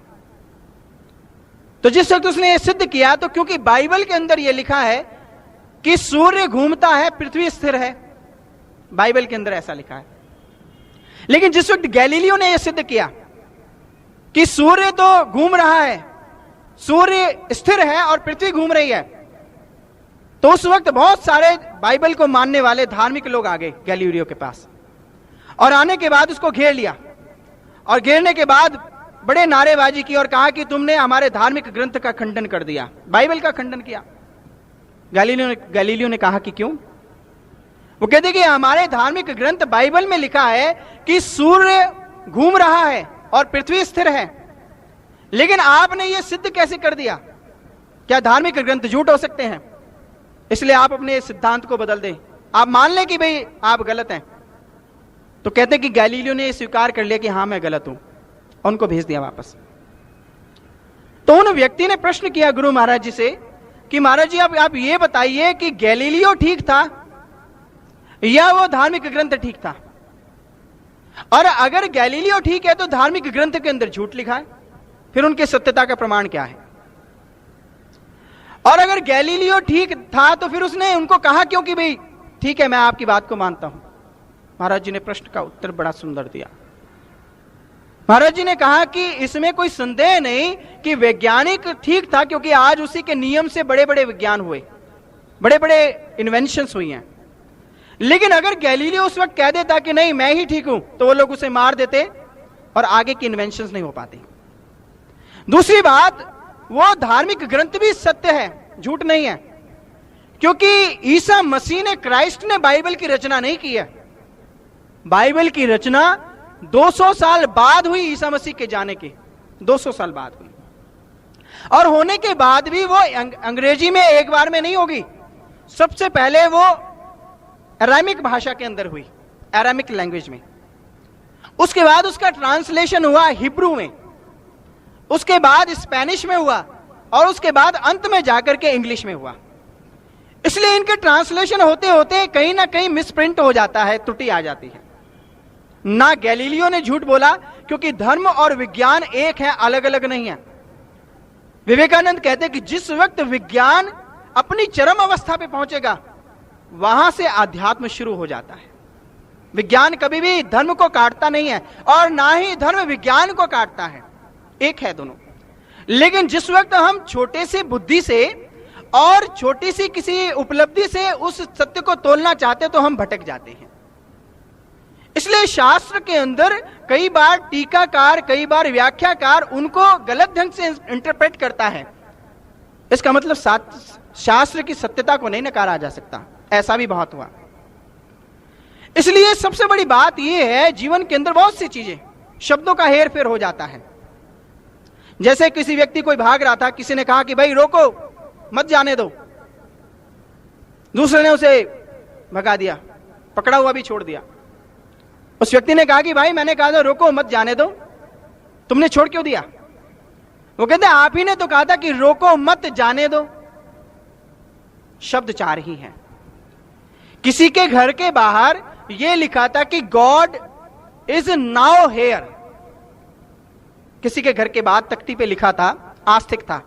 तो जिस वक्त उसने ये सिद्ध किया, तो क्योंकि बाइबल के अंदर यह लिखा है कि सूर्य घूमता है, पृथ्वी स्थिर है, बाइबल के अंदर ऐसा लिखा है। लेकिन जिस वक्त गैलीलियो ने यह सिद्ध किया कि सूर्य तो घूम रहा है, सूर्य स्थिर है और पृथ्वी घूम रही है, तो उस वक्त बहुत सारे बाइबल को मानने वाले धार्मिक लोग आ गए गैलीलियो के पास, और आने के बाद उसको घेर लिया, और घेरने के बाद बड़े नारेबाजी की और कहा कि तुमने हमारे धार्मिक ग्रंथ का खंडन कर दिया, बाइबल का खंडन किया। गैलीलियो ने कहा कि क्यों? वो कहते कि हमारे धार्मिक ग्रंथ बाइबल में लिखा है कि सूर्य घूम रहा है और पृथ्वी स्थिर है, लेकिन आपने यह सिद्ध कैसे कर दिया? क्या धार्मिक ग्रंथ झूठ हो सकते हैं? इसलिए आप अपने सिद्धांत को बदल दें, आप मान लें कि भाई आप गलत हैं। तो कहते हैं कि गैलीलियो ने स्वीकार कर लिया कि हां मैं गलत हूं, उनको भेज दिया वापस। तो उन व्यक्ति ने प्रश्न किया गुरु महाराज जी से कि महाराज जी आप ये बताइए कि गैलीलियो ठीक था या वो धार्मिक ग्रंथ ठीक था? और अगर गैलीलियो ठीक है तो धार्मिक ग्रंथ के अंदर झूठ लिखा है, फिर उनके सत्यता का प्रमाण क्या है? और अगर गैलीलियो ठीक था तो फिर उसने उनको कहा क्यों कि भाई ठीक है मैं आपकी बात को मानता हूं? महाराज जी ने प्रश्न का उत्तर बड़ा सुंदर दिया। महाराज जी ने कहा कि इसमें कोई संदेह नहीं कि वैज्ञानिक ठीक था, क्योंकि आज उसी के नियम से बड़े बड़े विज्ञान हुए, बड़े बड़े इन्वेंशंस हुई हैं। लेकिन अगर गैलीलियो उस वक्त कह देता कि नहीं मैं ही ठीक हूं, तो वो लोग उसे मार देते और आगे की इन्वेंशंस नहीं हो पाती। दूसरी बात, वो धार्मिक ग्रंथ भी सत्य है, झूठ नहीं है, क्योंकि ईसा मसीह ने, क्राइस्ट ने बाइबल की रचना नहीं की है। बाइबल की रचना 200 साल बाद हुई, ईसा मसीह के जाने के 200 साल बाद हुई, और होने के बाद भी वो अंग्रेजी में एक बार में नहीं होगी। सबसे पहले वो अरामिक भाषा के अंदर हुई, अरामिक लैंग्वेज में, उसके बाद उसका ट्रांसलेशन हुआ हिब्रू में, उसके बाद स्पेनिश में हुआ, और उसके बाद अंत में जाकर के इंग्लिश में हुआ। इसलिए इनके ट्रांसलेशन होते होते कहीं ना कहीं मिसप्रिंट हो जाता है, त्रुटि आ जाती है। ना गैलीलियो ने झूठ बोला, क्योंकि धर्म और विज्ञान एक है, अलग अलग नहीं है। विवेकानंद कहते हैं कि जिस वक्त विज्ञान अपनी चरम अवस्था पे पहुंचेगा, वहां से आध्यात्म शुरू हो जाता है। विज्ञान कभी भी धर्म को काटता नहीं है, और ना ही धर्म विज्ञान को काटता है, एक है दोनों। लेकिन जिस वक्त हम छोटे से बुद्धि से और छोटी सी किसी उपलब्धि से उस सत्य को तोलना चाहते, तो हम भटक जाते हैं। इसलिए शास्त्र के अंदर कई बार टीकाकार, कई बार व्याख्याकार उनको गलत ढंग से इंटरप्रेट करता है। इसका मतलब शास्त्र की सत्यता को नहीं नकारा जा सकता, ऐसा भी बहुत हुआ। इसलिए सबसे बड़ी बात यह है, जीवन के अंदर बहुत सी चीजें, शब्दों का हेर फेर हो जाता है। जैसे किसी व्यक्ति कोई भाग रहा था, किसी ने कहा कि भाई रोको, मत जाने दो, दूसरे ने उसे भगा दिया, पकड़ा हुआ भी छोड़ दिया। उस व्यक्ति ने कहा कि भाई मैंने कहा था रोको, मत जाने दो, तुमने छोड़ क्यों दिया? वो कहते आप ही ने तो कहा था कि रोको, मत जाने दो। शब्द चार ही हैं। किसी के घर के बाहर यह लिखा था कि गॉड इज नाउ हेयर। किसी के घर के बाद तख्ती पे लिखा था, आस्तिक था,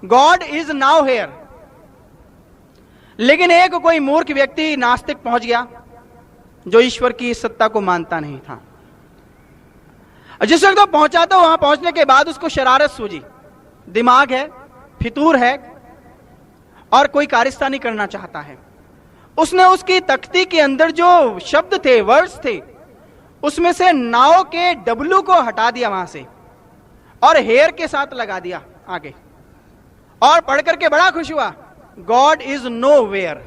गॉड इज नाउ हेयर। लेकिन एक कोई मूर्ख व्यक्ति नास्तिक पहुंच गया जो ईश्वर की सत्ता को मानता नहीं था। जिस वक्त वो पहुंचा तो वहां पहुंचने के बाद उसको शरारत सूझी, दिमाग है, फितूर है और कोई कारिस्तानी करना चाहता है। उसने उसकी तख्ती के अंदर जो शब्द थे, वर्ड्स थे, उसमें से नाव के डब्लू को हटा दिया वहां से और हेयर के साथ लगा दिया आगे, और पढ़ करके बड़ा खुश हुआ, गॉड इज नो वेयर।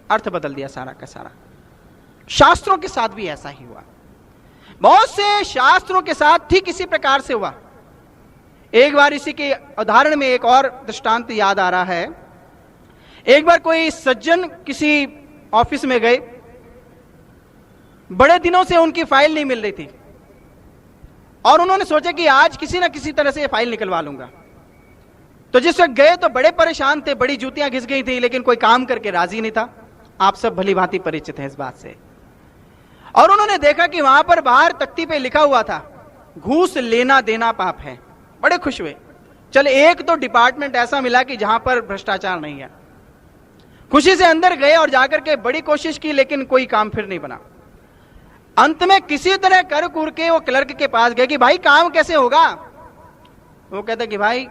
अर्थ बदल दिया सारा का सारा। शास्त्रों के साथ भी ऐसा ही हुआ, बहुत से शास्त्रों के साथ ठीक इसी प्रकार से हुआ। एक बार इसी के उदाहरण में एक और दृष्टांत याद आ रहा है। एक बार कोई सज्जन किसी ऑफिस में गए, बड़े दिनों से उनकी फाइल नहीं मिल रही थी और उन्होंने सोचा कि आज किसी ना किसी तरह से ये फाइल निकलवा लूंगा। तो जिस वक्त गए तो बड़े परेशान थे, बड़ी जूतियां घिस गई थी, लेकिन कोई काम करके राजी नहीं था। आप सब भली भांति परिचित हैं इस बात से। और उन्होंने देखा कि वहां पर बाहर तख्ती पे लिखा हुआ था, घूस लेना देना पाप है। बड़े खुश हुए, चल एक तो डिपार्टमेंट ऐसा मिला कि जहां पर भ्रष्टाचार नहीं है। खुशी से अंदर गए और जाकर के बड़ी कोशिश की, लेकिन कोई काम फिर नहीं बना। अंत में किसी तरह कर कुर के वो क्लर्क के पास गए कि भाई काम कैसे होगा। वो कहता कि भाई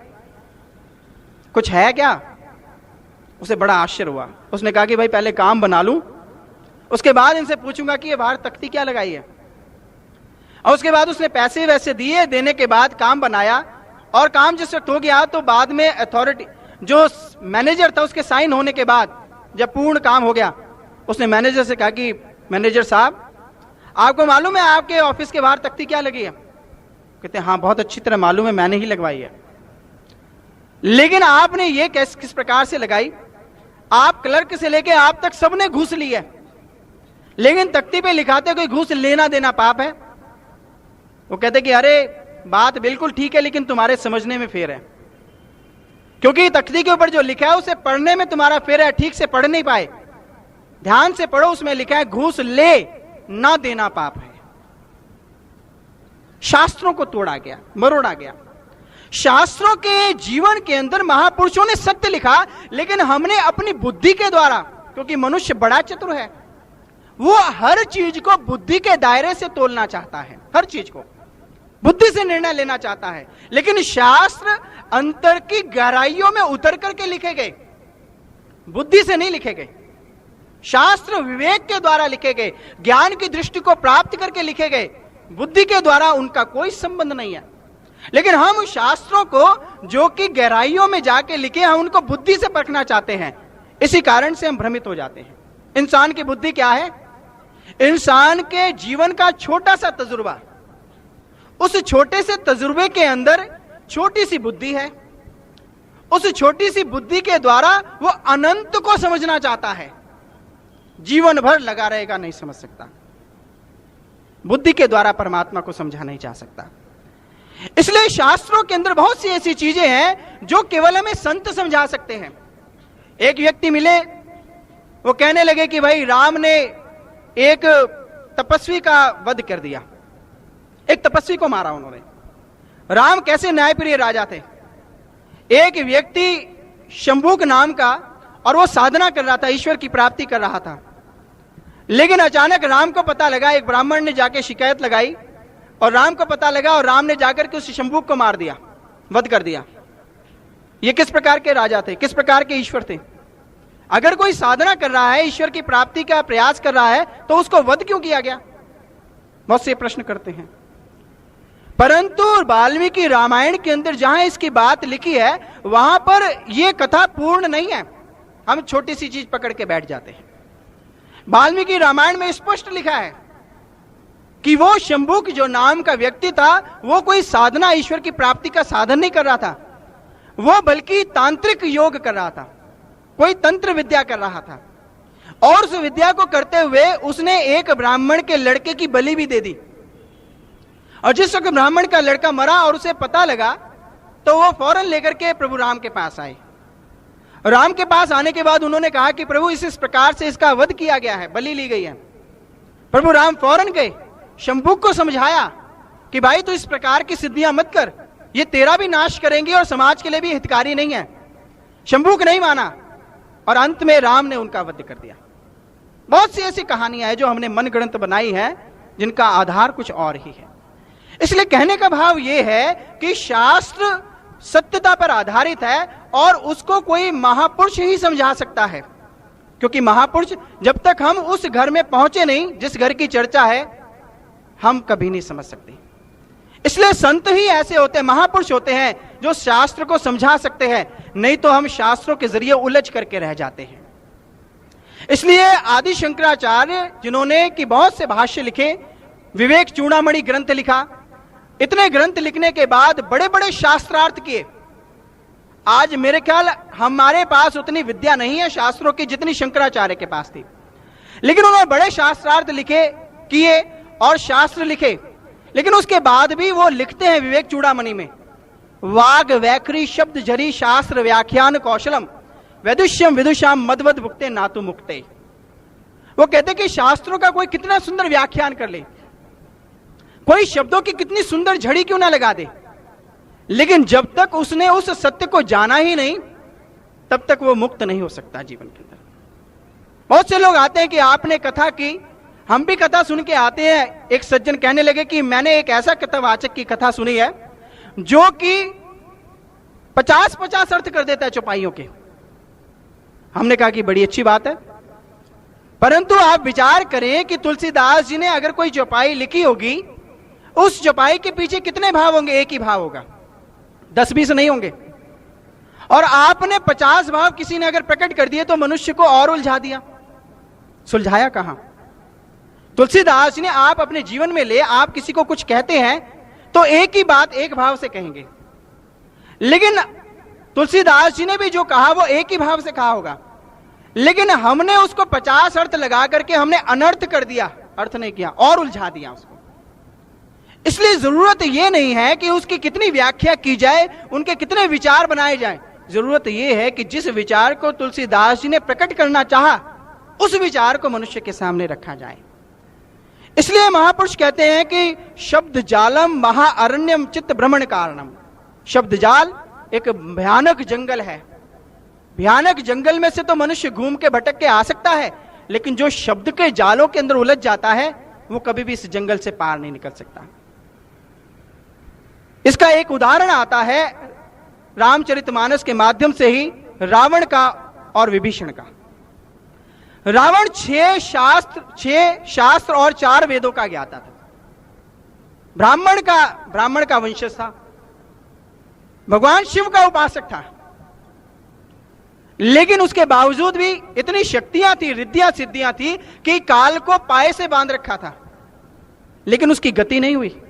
कुछ है क्या। उसे बड़ा आश्चर्य हुआ। उसने कहा कि भाई पहले काम बना लूं, उसके बाद इनसे पूछूंगा कि ये बाहर तख्ती क्या लगाई है। और उसके बाद उसने पैसे वैसे दिए, देने के बाद काम बनाया और काम जिस वक्त हो गया तो बाद में अथॉरिटी जो मैनेजर था उसके साइन होने के बाद जब पूर्ण काम हो गया, उसने मैनेजर से कहा कि मैनेजर साहब आपको मालूम है आपके ऑफिस के बाहर तख्ती क्या लगी है। कहते हाँ बहुत अच्छी तरह मालूम है, मैंने ही लगवाई है। लेकिन आपने ये किस प्रकार से लगाई। आप क्लर्क से लेके आप तक सबने घूस ली है, लेकिन तख्ती पे लिखाते कोई घूस लेना देना पाप है। वो कहते कि अरे बात बिल्कुल ठीक है, लेकिन तुम्हारे समझने में फेर है, क्योंकि तख्ती के ऊपर जो लिखा है उसे पढ़ने में तुम्हारा फेर है, ठीक से पढ़ नहीं पाए। ध्यान से पढ़ो, उसमें लिखा है घूस ले ना देना पाप है। शास्त्रों को तोड़ा गया, मरोड़ा गया। शास्त्रों के जीवन के अंदर महापुरुषों ने सत्य लिखा, लेकिन हमने अपनी बुद्धि के द्वारा, क्योंकि मनुष्य बड़ा चतुर है, वो हर चीज को बुद्धि के दायरे से तोलना चाहता है, हर चीज को बुद्धि से निर्णय लेना चाहता है। लेकिन शास्त्र अंतर की गहराइयों में उतर करके लिखे गए, बुद्धि से नहीं लिखे गए। शास्त्र विवेक के द्वारा लिखे गए, ज्ञान की दृष्टि को प्राप्त करके लिखे गए, बुद्धि के द्वारा उनका कोई संबंध नहीं है। लेकिन हम शास्त्रों को जो कि गहराइयों में जाके लिखे, हम उनको बुद्धि से परखना चाहते हैं। इसी कारण से हम भ्रमित हो जाते हैं। इंसान की बुद्धि क्या है? इंसान के जीवन का छोटा सा तजुर्बा, उस छोटे से तजुर्बे के अंदर छोटी सी बुद्धि है। उस छोटी सी बुद्धि के द्वारा वो अनंत को समझना चाहता है, जीवन भर लगा रहेगा, नहीं समझ सकता। बुद्धि के द्वारा परमात्मा को समझा नहीं जा सकता। इसलिए शास्त्रों के अंदर बहुत सी ऐसी चीजें हैं जो केवल हमें संत समझा सकते हैं। एक व्यक्ति मिले, वो कहने लगे कि भाई राम ने एक तपस्वी का वध कर दिया, एक तपस्वी को मारा उन्होंने। राम कैसे न्यायप्रिय राजा थे। एक व्यक्ति शंभुक नाम का, और वो साधना कर रहा था, ईश्वर की प्राप्ति कर रहा था। लेकिन अचानक राम को पता लगा, एक ब्राह्मण ने जाके शिकायत लगाई और राम को पता लगा, और राम ने जाकर के उस शंभुक को मार दिया, वध कर दिया। ये किस प्रकार के राजा थे, किस प्रकार के ईश्वर थे? अगर कोई साधना कर रहा है, ईश्वर की प्राप्ति का प्रयास कर रहा है, तो उसको वध क्यों किया गया? बहुत से प्रश्न करते हैं। परंतु वाल्मीकि रामायण के अंदर जहां इसकी बात लिखी है, वहां पर यह कथा पूर्ण नहीं है। हम छोटी सी चीज पकड़ के बैठ जाते हैं। वाल्मीकि रामायण में स्पष्ट लिखा है कि वो शंभुक जो नाम का व्यक्ति था, वो कोई साधना, ईश्वर की प्राप्ति का साधन नहीं कर रहा था, वो बल्कि तांत्रिक योग कर रहा था, कोई तंत्र विद्या कर रहा था। और उस विद्या को करते हुए उसने एक ब्राह्मण के लड़के की बलि भी दे दी। और जिस वक्त ब्राह्मण का लड़का मरा और उसे पता लगा, तो वो फौरन लेकर के प्रभु राम के पास आए। राम के पास आने के बाद उन्होंने कहा कि प्रभु इस प्रकार से इसका वध किया गया है, बलि ली गई है, प्रभु राम फौरन गए, शंभुक को समझाया कि भाई तू इस प्रकार की सिद्धियां मत कर, ये तेरा भी नाश करेंगे और समाज के लिए भी हितकारी नहीं है। शंभुक नहीं माना और अंत में राम ने उनका वध कर दिया। बहुत सी ऐसी कहानियां हैं जो हमने मनगढ़ंत बनाई है, जिनका आधार कुछ और ही है। इसलिए कहने का भाव यह है कि शास्त्र सत्यता पर आधारित है और उसको कोई महापुरुष ही समझा सकता है, क्योंकि महापुरुष जब तक हम उस घर में पहुंचे नहीं जिस घर की चर्चा है, हम कभी नहीं समझ सकते। इसलिए संत ही ऐसे होते हैं, महापुरुष होते हैं जो शास्त्र को समझा सकते हैं, नहीं तो हम शास्त्रों के जरिए उलझ करके रह जाते हैं। इसलिए आदि शंकराचार्य जिन्होंने कि बहुत से भाष्य लिखे, विवेक चूड़ामणि ग्रंथ लिखा, इतने ग्रंथ लिखने के बाद बड़े बड़े शास्त्रार्थ किए। आज मेरे ख्याल हमारे पास उतनी विद्या नहीं है शास्त्रों की जितनी शंकराचार्य के पास थी, लेकिन उन्होंने बड़े शास्त्रार्थ लिखे, किए और शास्त्र लिखे। लेकिन उसके बाद भी वो लिखते हैं विवेक चूड़ामणि में, वाग वैखरी शब्द झरी शास्त्र व्याख्यान कौशलम वैदुष्यम विदुषाम मदवद भुक्ते नातु मुक्ते। वो कहते कि शास्त्रों का कोई कितना सुंदर व्याख्यान कर ले, कोई शब्दों की कितनी सुंदर झड़ी क्यों ना लगा दे, लेकिन जब तक उसने उस सत्य को जाना ही नहीं, तब तक वो मुक्त नहीं हो सकता जीवन के अंदर। बहुत से लोग आते हैं कि आपने कथा की, हम भी कथा सुन के आते हैं। एक सज्जन कहने लगे कि मैंने एक ऐसा कथावाचक की कथा सुनी है जो कि 50-50 अर्थ कर देता है चौपाइयों के। हमने कहा कि बड़ी अच्छी बात है, परंतु आप विचार करें कि तुलसीदास जी ने अगर कोई चौपाई लिखी होगी, उस चौपाई के पीछे कितने भाव होंगे? एक ही भाव होगा, 10-20 नहीं होंगे। और आपने 50 भाव किसी ने अगर प्रकट कर दिए तो मनुष्य को और उलझा दिया, सुलझाया कहां? तुलसीदास जी ने आप अपने जीवन में ले, आप किसी को कुछ कहते हैं तो एक ही बात एक भाव से कहेंगे, लेकिन तुलसीदास जी ने भी जो कहा वो एक ही भाव से कहा होगा, लेकिन हमने उसको 50 अर्थ लगा करके हमने अनर्थ कर दिया, अर्थ नहीं किया और उलझा दिया उसको। इसलिए जरूरत यह नहीं है कि उसकी कितनी व्याख्या की जाए, उनके कितने विचार बनाए जाएं। जरूरत यह है कि जिस विचार को तुलसीदास जी ने प्रकट करना चाहा, उस विचार को मनुष्य के सामने रखा जाए। इसलिए महापुरुष कहते हैं कि शब्द जालम महाअरण्यम चित्त भ्रमण कारणम। शब्द जाल एक भयानक जंगल है, भयानक जंगल में से तो मनुष्य घूम के भटक के आ सकता है, लेकिन जो शब्द के जालों के अंदर उलझ जाता है वो कभी भी इस जंगल से पार नहीं निकल सकता। इसका एक उदाहरण आता है रामचरितमानस के माध्यम से ही, रावण का और विभीषण का। रावण 6 शास्त्र और 4 वेदों का ज्ञाता था, ब्राह्मण का वंशज था, भगवान शिव का उपासक था, लेकिन उसके बावजूद भी इतनी शक्तियां थी, रिद्धियां सिद्धियां थी कि काल को पाए से बांध रखा था, लेकिन उसकी गति नहीं हुई।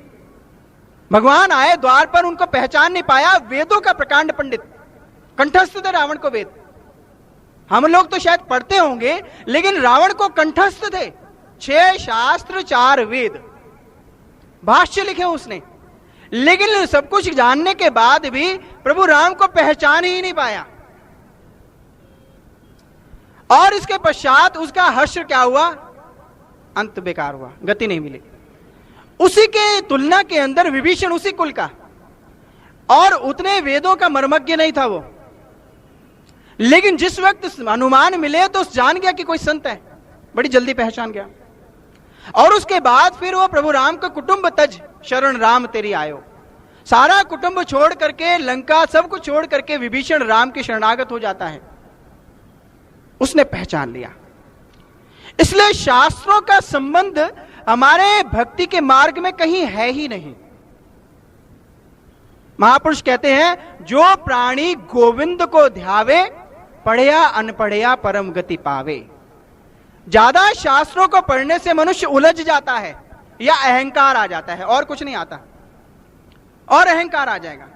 भगवान आए द्वार पर, उनको पहचान नहीं पाया। वेदों का प्रकांड पंडित, कंठस्थ थे रावण को वेद। हम लोग तो शायद पढ़ते होंगे, लेकिन रावण को कंठस्थ थे 6 शास्त्र 4 वेद, भाष्य लिखे उसने, लेकिन सब कुछ जानने के बाद भी प्रभु राम को पहचान ही नहीं पाया। और इसके पश्चात उसका हश्र क्या हुआ? अंत बेकार हुआ, गति नहीं मिली। उसी के तुलना के अंदर विभीषण उसी कुल का, और उतने वेदों का मर्मज्ञ नहीं था वो, लेकिन जिस वक्त हनुमान मिले तो जान गया कि कोई संत है, बड़ी जल्दी पहचान गया। और उसके बाद फिर वो प्रभु राम का कुटुंब तज शरण राम तेरी आयो, सारा कुटुंब छोड़ करके, लंका सब कुछ छोड़ करके विभीषण राम के शरणागत हो जाता है। उसने पहचान लिया। इसलिए शास्त्रों का संबंध हमारे भक्ति के मार्ग में कहीं है ही नहीं। महापुरुष कहते हैं, जो प्राणी गोविंद को ध्यावे, पढ़या अनपढ़या परम गति पावे। ज्यादा शास्त्रों को पढ़ने से मनुष्य उलझ जाता है या अहंकार आ जाता है, और कुछ नहीं आता, और अहंकार आ जाएगा।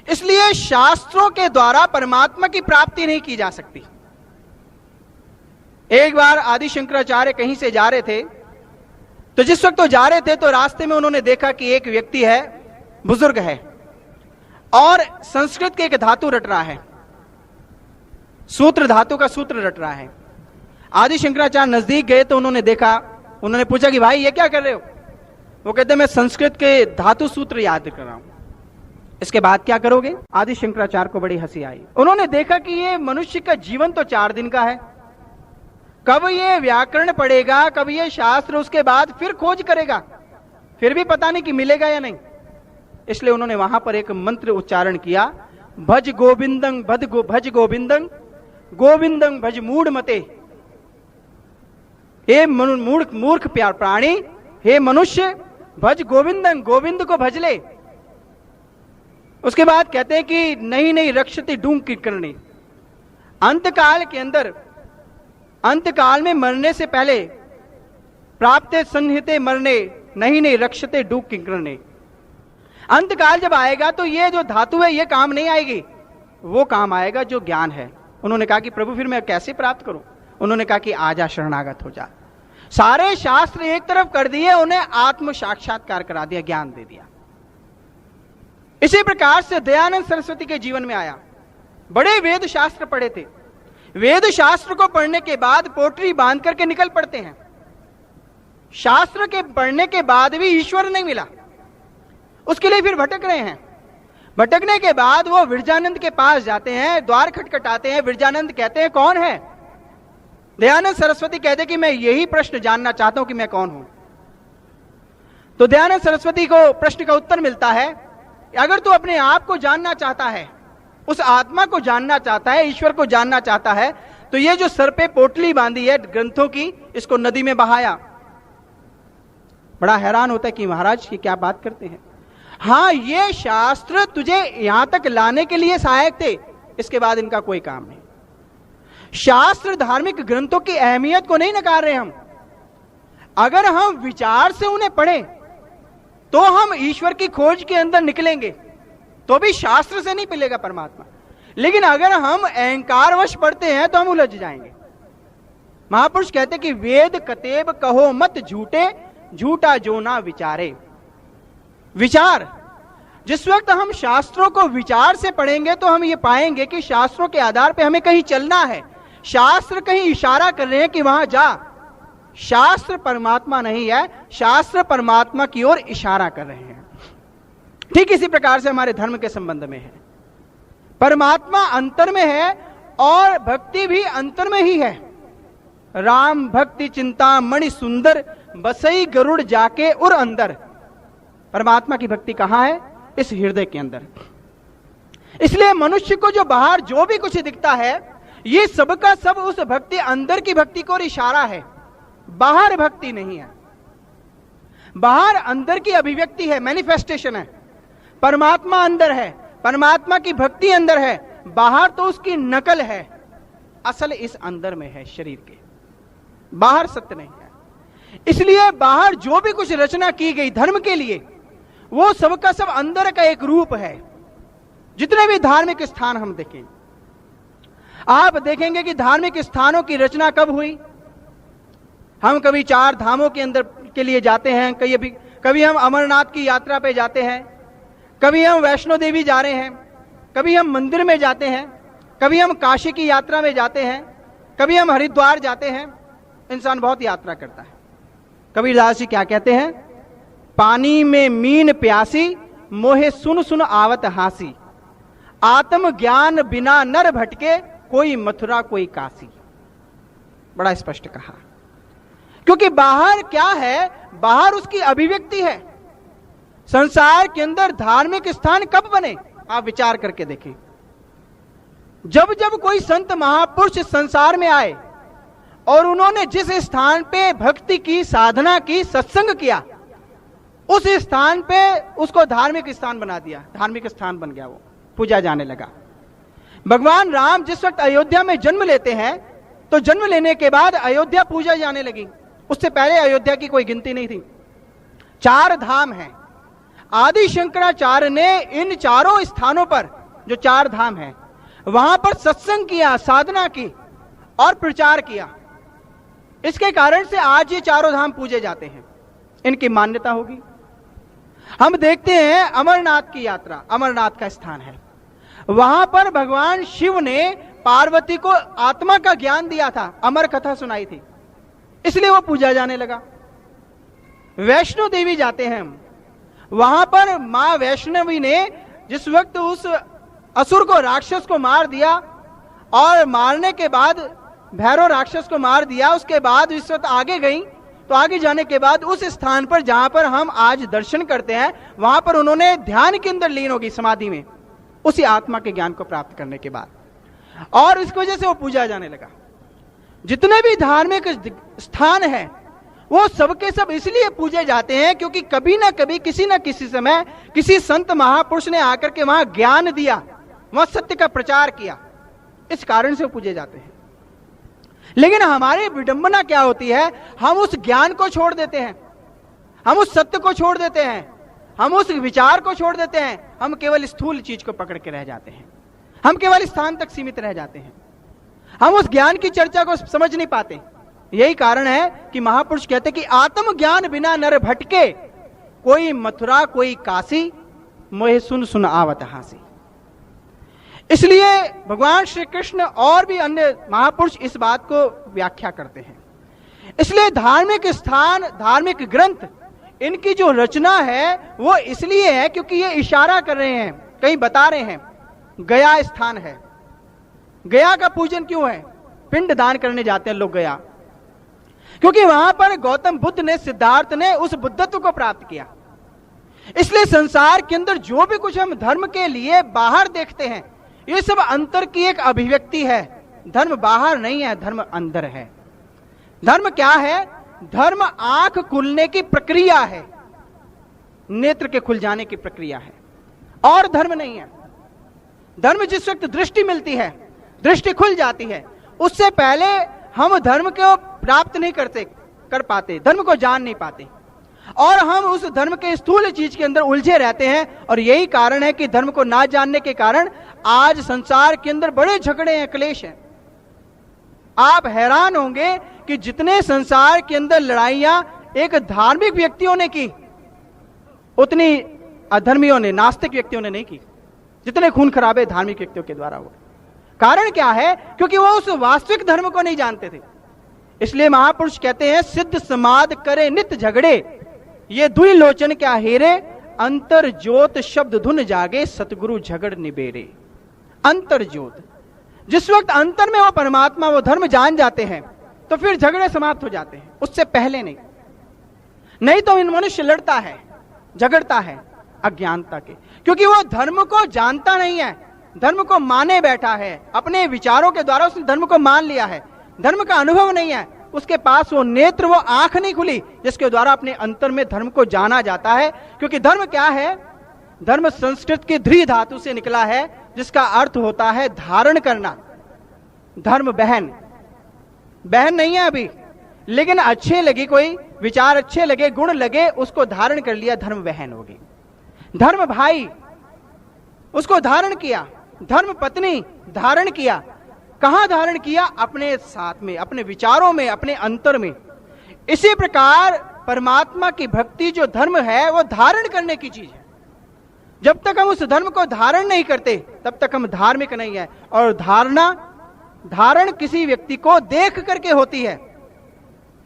इसलिए शास्त्रों के द्वारा परमात्मा की प्राप्ति नहीं की जा सकती। एक बार आदि शंकराचार्य कहीं से जा रहे थे, तो जिस वक्त वो जा रहे थे तो रास्ते में उन्होंने देखा कि एक व्यक्ति है, बुजुर्ग है, और संस्कृत के एक धातु रट रहा है, सूत्र धातु का सूत्र रट रहा है। आदि शंकराचार्य नजदीक गए तो उन्होंने देखा उन्होंने पूछा कि भाई ये क्या कर रहे हो? वो कहते मैं संस्कृत के धातु सूत्र याद कर रहा हूं। इसके बाद क्या करोगे? आदि शंकराचार्य को बड़ी हंसी आई। उन्होंने देखा कि ये मनुष्य का जीवन तो 4 दिन का है, कब ये व्याकरण पढ़ेगा, कब ये शास्त्र, उसके बाद फिर खोज करेगा, फिर भी पता नहीं कि मिलेगा या नहीं। इसलिए उन्होंने वहां पर एक मंत्र उच्चारण किया, भज गोविंदं भज गोविंदं गोविंदं भज मूढ़ मते। हे मूर्ख प्राणी, हे मनुष्य, भज गोविंदं, गोविंद को भज ले। उसके बाद कहते हैं कि नहीं रक्षति डूंग की करनी। अंतकाल के अंदर, अंतकाल में मरने से पहले प्राप्ते सन्निहिते मरने नहीं रक्षते डूंग की करने। अंतकाल जब आएगा तो ये जो धातु है ये काम नहीं आएगी, वो काम आएगा जो ज्ञान है। उन्होंने कहा कि प्रभु फिर मैं कैसे प्राप्त करूं? उन्होंने कहा कि आजा, शरणागत हो जा। सारे शास्त्र एक तरफ कर दिए, उन्हें आत्म साक्षात्कार करा दिया, ज्ञान दे दिया। इसी प्रकार से दयानंद सरस्वती के जीवन में आया। बड़े वेद शास्त्र पढ़े थे, वेद शास्त्र को पढ़ने के बाद पोटरी बांध करके निकल पड़ते हैं। शास्त्र के पढ़ने के बाद भी ईश्वर नहीं मिला, उसके लिए फिर भटक रहे हैं। भटकने के बाद वो विरजानंद के पास जाते हैं, द्वार खटखटाते हैं। विरजानंद कहते हैं कौन है? दयानंद सरस्वती कहते हैं कि मैं यही प्रश्न जानना चाहता हूं कि मैं कौन हूं। तो दयानंद सरस्वती को प्रश्न का उत्तर मिलता है, अगर तू अपने आप को जानना चाहता है, उस आत्मा को जानना चाहता है, ईश्वर को जानना चाहता है, तो ये जो सर पे पोटली बांधी है ग्रंथों की, इसको नदी में बहाया। बड़ा हैरान होता है कि महाराज की क्या बात करते हैं। हां, ये शास्त्र तुझे यहां तक लाने के लिए सहायक थे, इसके बाद इनका कोई काम नहीं। शास्त्र धार्मिक ग्रंथों की अहमियत को नहीं नकार रहे हम। अगर हम विचार से उन्हें पढ़ें तो हम ईश्वर की खोज के अंदर निकलेंगे, तो भी शास्त्र से नहीं मिलेगा परमात्मा। लेकिन अगर हम अहंकारवश पढ़ते हैं तो हम उलझ जाएंगे। महापुरुष कहते कि वेद कतेब कहो मत झूठे, झूठा जो ना विचारे। विचार, जिस वक्त हम शास्त्रों को विचार से पढ़ेंगे तो हम ये पाएंगे कि शास्त्रों के आधार पे हमें कहीं चलना है। शास्त्र कहीं इशारा कर रहे हैं कि वहां जा। शास्त्र परमात्मा नहीं है, शास्त्र परमात्मा की ओर इशारा कर रहे हैं। ठीक इसी प्रकार से हमारे धर्म के संबंध में है। परमात्मा अंतर में है और भक्ति भी अंतर में ही है। राम भक्ति चिंता मणि सुंदर, बसई गरुड़ जाके उर अंदर। परमात्मा की भक्ति कहां है? इस हृदय के अंदर। इसलिए मनुष्य को जो बाहर जो भी कुछ दिखता है, ये सबका सब उस भक्ति, अंदर की भक्ति को इशारा है, बाहर भक्ति नहीं है। बाहर अंदर की अभिव्यक्ति है, मैनिफेस्टेशन है। परमात्मा अंदर है, परमात्मा की भक्ति अंदर है, बाहर तो उसकी नकल है, असल इस अंदर में है, शरीर के बाहर सत्य नहीं है। इसलिए बाहर जो भी कुछ रचना की गई धर्म के लिए, वो सबका सब अंदर का एक रूप है। जितने भी धार्मिक स्थान हम देखें, आप देखेंगे कि धार्मिक स्थानों की रचना कब हुई। हम कभी 4 धामों के अंदर के लिए जाते हैं, कभी हम अमरनाथ की यात्रा पे जाते हैं, कभी हम वैष्णो देवी जा रहे हैं, कभी हम मंदिर में जाते हैं, कभी हम काशी की यात्रा में जाते हैं, कभी हम हरिद्वार जाते हैं। इंसान बहुत यात्रा करता है। कबीरदास जी क्या कहते हैं? पानी में मीन प्यासी, मोहे सुन सुन आवत हासी। आत्म ज्ञान बिना नर भटके, कोई मथुरा कोई काशी। बड़ा स्पष्ट कहा। क्योंकि बाहर क्या है? बाहर उसकी अभिव्यक्ति है। संसार के अंदर धार्मिक स्थान कब बने? आप विचार करके देखें। जब जब कोई संत महापुरुष संसार में आए और उन्होंने जिस स्थान पे भक्ति की, साधना की, सत्संग किया, उस स्थान पे उसको धार्मिक स्थान बना दिया। धार्मिक स्थान बन गया, वो पूजा जाने लगा। भगवान राम जिस वक्त अयोध्या में जन्म लेते हैं, तो जन्म लेने के बाद अयोध्या पूजा जाने लगी। उससे पहले अयोध्या की कोई गिनती नहीं थी। 4 धाम हैं। आदि शंकराचार्य ने इन चारों स्थानों पर, जो 4 धाम हैं, वहां पर सत्संग किया, साधना की और प्रचार किया। इसके कारण से आज ये 4 धाम पूजे जाते हैं, इनकी मान्यता होगी। हम देखते हैं अमरनाथ की यात्रा, अमरनाथ का स्थान है। वहां पर भगवान शिव ने पार्वती को आत्मा का ज्ञान दिया था, अमर कथा सुनाई थी, इसलिए वो पूजा जाने लगा। वैष्णो देवी जाते हैं हम, वहां पर मां वैष्णवी ने जिस वक्त उस असुर को, राक्षस को मार दिया, और मारने के बाद भैरव राक्षस को मार दिया, उसके बाद इस वक्त आगे गई, तो आगे जाने के बाद उस स्थान पर जहां पर हम आज दर्शन करते हैं, वहां पर उन्होंने ध्यान के अंदर लीन होगी, समाधि में, उसी आत्मा के ज्ञान को प्राप्त करने के बाद, और इसकी वजह से वो पूजा जाने लगा। जितने भी धार्मिक स्थान है वो सबके सब इसलिए पूजे जाते हैं क्योंकि कभी ना कभी, किसी ना किसी समय, किसी संत महापुरुष ने आकर के वहां ज्ञान दिया, वहां सत्य का प्रचार किया, इस कारण से वो पूजे जाते हैं। लेकिन हमारी विडंबना क्या होती है, हम उस ज्ञान को छोड़ देते हैं, हम उस सत्य को छोड़ देते हैं, हम उस विचार को छोड़ देते हैं, हम केवल स्थूल चीज को पकड़ के रह जाते हैं, हम केवल स्थान तक सीमित रह जाते हैं, हम उस ज्ञान की चर्चा को समझ नहीं पाते। यही कारण है कि महापुरुष कहते कि आत्म ज्ञान बिना नर भटके, कोई मथुरा कोई काशी, मोहे सुन सुन आवत हासी। इसलिए भगवान श्री कृष्ण और भी अन्य महापुरुष इस बात को व्याख्या करते हैं। इसलिए धार्मिक स्थान, धार्मिक ग्रंथ, इनकी जो रचना है वो इसलिए है क्योंकि ये इशारा कर रहे हैं, कहीं बता रहे हैं गया स्थान है। गया का पूजन क्यों है? पिंड दान करने जाते हैं लोग गया, क्योंकि वहां पर गौतम बुद्ध ने, सिद्धार्थ ने उस बुद्धत्व को प्राप्त किया। इसलिए संसार के अंदर जो भी कुछ हम धर्म के लिए बाहर देखते हैं, ये सब अंतर की एक अभिव्यक्ति है। धर्म बाहर नहीं है, धर्म अंदर है। धर्म क्या है? धर्म आंख खुलने की प्रक्रिया है, नेत्र के खुल जाने की प्रक्रिया है, और धर्म नहीं है। धर्म जिस वक्त दृष्टि मिलती है, दृष्टि खुल जाती है, उससे पहले हम धर्म को प्राप्त नहीं कर पाते, धर्म को जान नहीं पाते, और हम उस धर्म के स्थूल चीज के अंदर उलझे रहते हैं। और यही कारण है कि धर्म को ना जानने के कारण आज संसार के अंदर बड़े झगड़े हैं, क्लेश हैं। आप हैरान होंगे कि जितने संसार के अंदर लड़ाइयां एक धार्मिक व्यक्तियों ने की, उतनी अधर्मियों ने, नास्तिक व्यक्तियों ने नहीं की, जितने खून खराबे धार्मिक व्यक्तियों के द्वारा हुए। कारण क्या है? क्योंकि वो उस वास्तविक धर्म को नहीं जानते थे। इसलिए महापुरुष कहते हैं, सिद्ध समाद करे नित झगड़े, ये दुई लोचन क्या हेरे, अंतर ज्योत शब्द धुन जागे, सतगुरु झगड़ निबेरे। अंतर ज्योत, जिस वक्त अंतर में वो परमात्मा, वो धर्म जान जाते हैं, तो फिर झगड़े समाप्त हो जाते हैं, उससे पहले नहीं। नहीं तो इन मनुष्य लड़ता है, झगड़ता है अज्ञानता के, क्योंकि वो धर्म को जानता नहीं है, धर्म को माने बैठा है, अपने विचारों के द्वारा उसने धर्म को मान लिया है, धर्म का अनुभव नहीं है, उसके पास वो नेत्र, वो आंख नहीं खुली जिसके द्वारा अपने अंतर में धर्म को जाना जाता है। क्योंकि धर्म क्या है? धर्म संस्कृत की ध्री धातु से निकला है, जिसका अर्थ होता है धारण करना। धर्म बहन, बहन नहीं है अभी, लेकिन अच्छे लगी, कोई विचार अच्छे लगे, गुण लगे, उसको धारण कर लिया, धर्म बहन होगी। धर्म भाई, उसको धारण किया। धर्म पत्नी, धारण किया। कहां धारण किया? अपने साथ में, अपने विचारों में, अपने अंतर में। इसी प्रकार परमात्मा की भक्ति जो धर्म है, वो धारण करने की चीज है। जब तक हम उस धर्म को धारण नहीं करते, तब तक हम धार्मिक नहीं है। और धारण किसी व्यक्ति को देख करके होती है।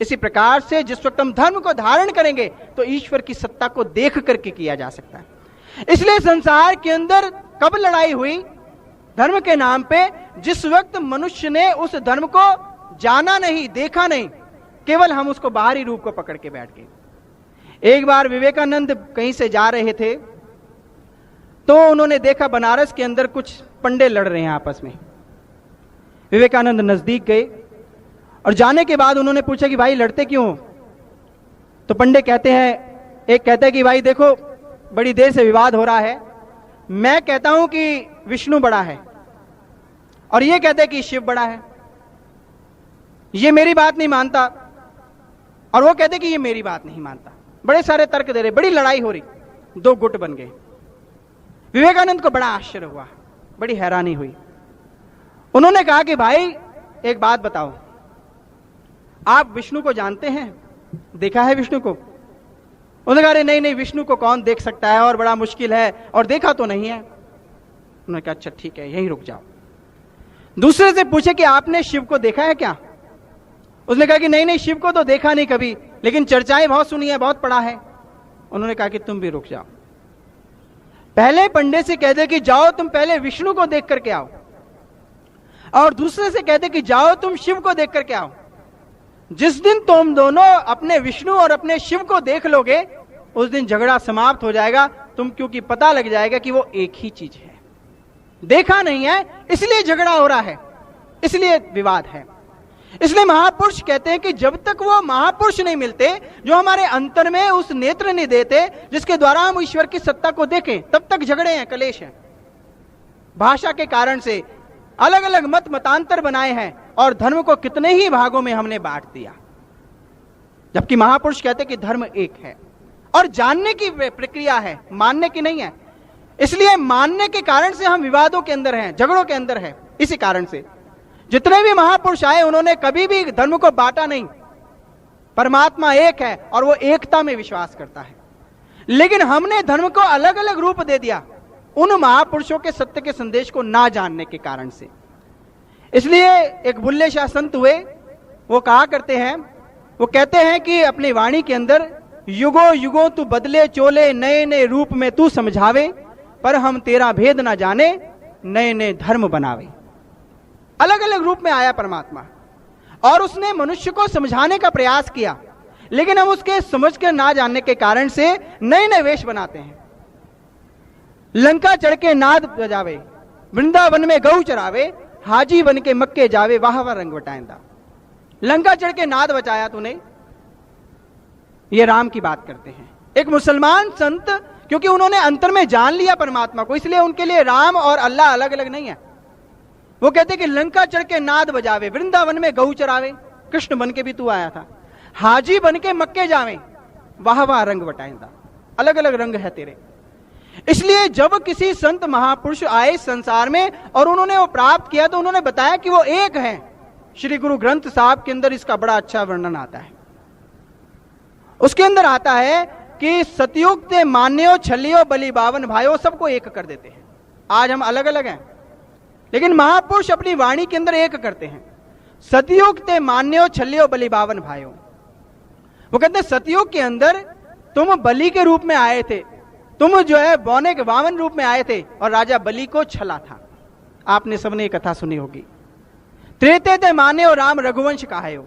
इसी प्रकार से जिस वक्त हम धर्म को धारण करेंगे, तो ईश्वर की सत्ता को देख करके किया जा सकता है। इसलिए संसार के अंदर कब लड़ाई हुई? धर्म के नाम पे, जिस वक्त मनुष्य ने उस धर्म को जाना नहीं, देखा नहीं, केवल हम उसको बाहरी रूप को पकड़ के बैठ गए। एक बार विवेकानंद कहीं से जा रहे थे, तो उन्होंने देखा बनारस के अंदर कुछ पंडे लड़ रहे हैं आपस में। विवेकानंद नजदीक गए और जाने के बाद उन्होंने पूछा कि भाई लड़ते क्यों हो? तो पंडे कहते हैं, एक कहता है कि भाई देखो, बड़ी देर से विवाद हो रहा है, मैं कहता हूं कि विष्णु बड़ा है, और ये कहते हैं कि शिव बड़ा है। ये मेरी बात नहीं मानता, और वो कहते कि ये मेरी बात नहीं मानता। बड़े सारे तर्क दे रहे, बड़ी लड़ाई हो रही, दो गुट बन गए। विवेकानंद को बड़ा आश्चर्य हुआ, बड़ी हैरानी हुई। उन्होंने कहा कि भाई एक बात बताओ, आप विष्णु को जानते हैं? देखा है विष्णु को? उन्होंने कहा, अरे नहीं नहीं, विष्णु को कौन देख सकता है, और बड़ा मुश्किल है, और देखा तो नहीं है। उन्होंने कहा अच्छा ठीक है, यहीं रुक जाओ। दूसरे से पूछे कि आपने शिव को देखा है क्या? उसने कहा कि नहीं नहीं, शिव को तो देखा नहीं कभी, लेकिन चर्चाएं बहुत सुनी है, बहुत पढ़ा है। उन्होंने कहा कि तुम भी रुक जाओ। पहले पंडित से कहते कि जाओ तुम पहले विष्णु को देख करके आओ, और दूसरे से कहते कि जाओ तुम शिव को देख करके आओ। जिस दिन तुम दोनों अपने विष्णु और अपने शिव को देख लोगे, उस दिन झगड़ा समाप्त हो जाएगा। तुम क्योंकि पता लग जाएगा कि वो एक ही चीज है, देखा नहीं है, इसलिए झगड़ा हो रहा है, इसलिए विवाद है। इसलिए महापुरुष कहते हैं कि जब तक वो महापुरुष नहीं मिलते जो हमारे अंतर में उस नेत्र नहीं देते जिसके द्वारा हम ईश्वर की सत्ता को देखें, तब तक झगड़े हैं, कलेश हैं। भाषा के कारण से अलग अलग मत मतांतर बनाए हैं और धर्म को कितने ही भागों में हमने बांट दिया, जबकि महापुरुष कहते कि धर्म एक है और जानने की प्रक्रिया है, मानने की नहीं है। इसलिए मानने के कारण से हम विवादों के अंदर हैं, झगड़ों के अंदर हैं। इसी कारण से जितने भी महापुरुष आए उन्होंने कभी भी धर्म को बांटा नहीं। परमात्मा एक है और वो एकता में विश्वास करता है, लेकिन हमने धर्म को अलग अलग रूप दे दिया उन महापुरुषों के सत्य के संदेश को ना जानने के कारण से। इसलिए एक बुल्ले शाह संत हुए, वो कहा करते हैं, वो कहते हैं कि अपनी वाणी के अंदर, युगों युगों तू बदले चोले, नए नए रूप में तू समझावे, पर हम तेरा भेद ना जाने, नए नए धर्म बनावे। अलग अलग रूप में आया परमात्मा और उसने मनुष्य को समझाने का प्रयास किया, लेकिन हम उसके समझ कर ना जानने के कारण से नए नए वेश बनाते हैं। लंका चढ़ के नाद बजावे, वृंदावन में गऊ चरावे, हाजी बन के मक्के जावे, वाह वाह रंग वटाइंदा। लंका चढ़ के नाद बचाया तूने, ये राम की बात करते हैं। एक मुसलमान संत, क्योंकि उन्होंने अंतर में जान लिया परमात्मा को, इसलिए उनके लिए राम और अल्लाह अलग अलग नहीं है। वो कहते कि लंका चढ़ के नाद बजावे, वृंदावन में गऊ चरावे, कृष्ण बन के भी तू आया था, हाजी बन के मक्के जावे, वाह वाह रंग वटाइंदा। अलग अलग रंग है तेरे। इसलिए जब किसी संत महापुरुष आए संसार में और उन्होंने वो प्राप्त किया, तो उन्होंने बताया कि वो एक है। श्री गुरु ग्रंथ साहब के अंदर इसका बड़ा अच्छा वर्णन आता है। उसके अंदर आता है कि सतयुग ते मान्यो छलियो बलि बावन भाइयों, सबको एक कर देते हैं। आज हम अलग अलग हैं, लेकिन महापुरुष अपनी वाणी के अंदर एक करते हैं। सतयुग ते मान्यो छलियो बलि बावन भाइयों, वो कहते हैं सतयुग के अंदर तुम बलि के रूप में आए थे, तुम जो है बौने के बावन रूप में आए थे और राजा बलि को छला था। आपने सबने ये कथा सुनी होगी। त्रेते ते माने और राम रघुवंश कहाए हो,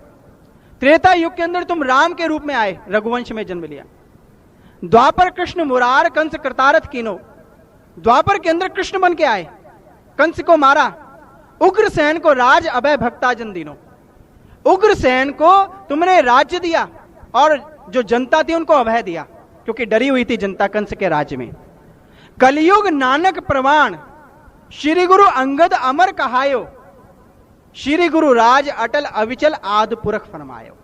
त्रेता युग के अंदर तुम राम के रूप में आए, रघुवंश में जन्म लिया। द्वापर कृष्ण मुरार कंस कृतारथ कीनो, द्वापर के अंदर कृष्ण बन के आए, कंस को मारा। उग्रसेन को राज अभय भक्ता जन दीनो, उग्रसेन को तुमने राज्य दिया और जो जनता थी उनको अभय दिया, क्योंकि डरी हुई थी जनता कंस के राज्य में। कलयुग नानक प्रमाण, श्री गुरु अंगद अमर कहायो, श्री गुरु राज अटल अविचल आद पुरख फरमायो।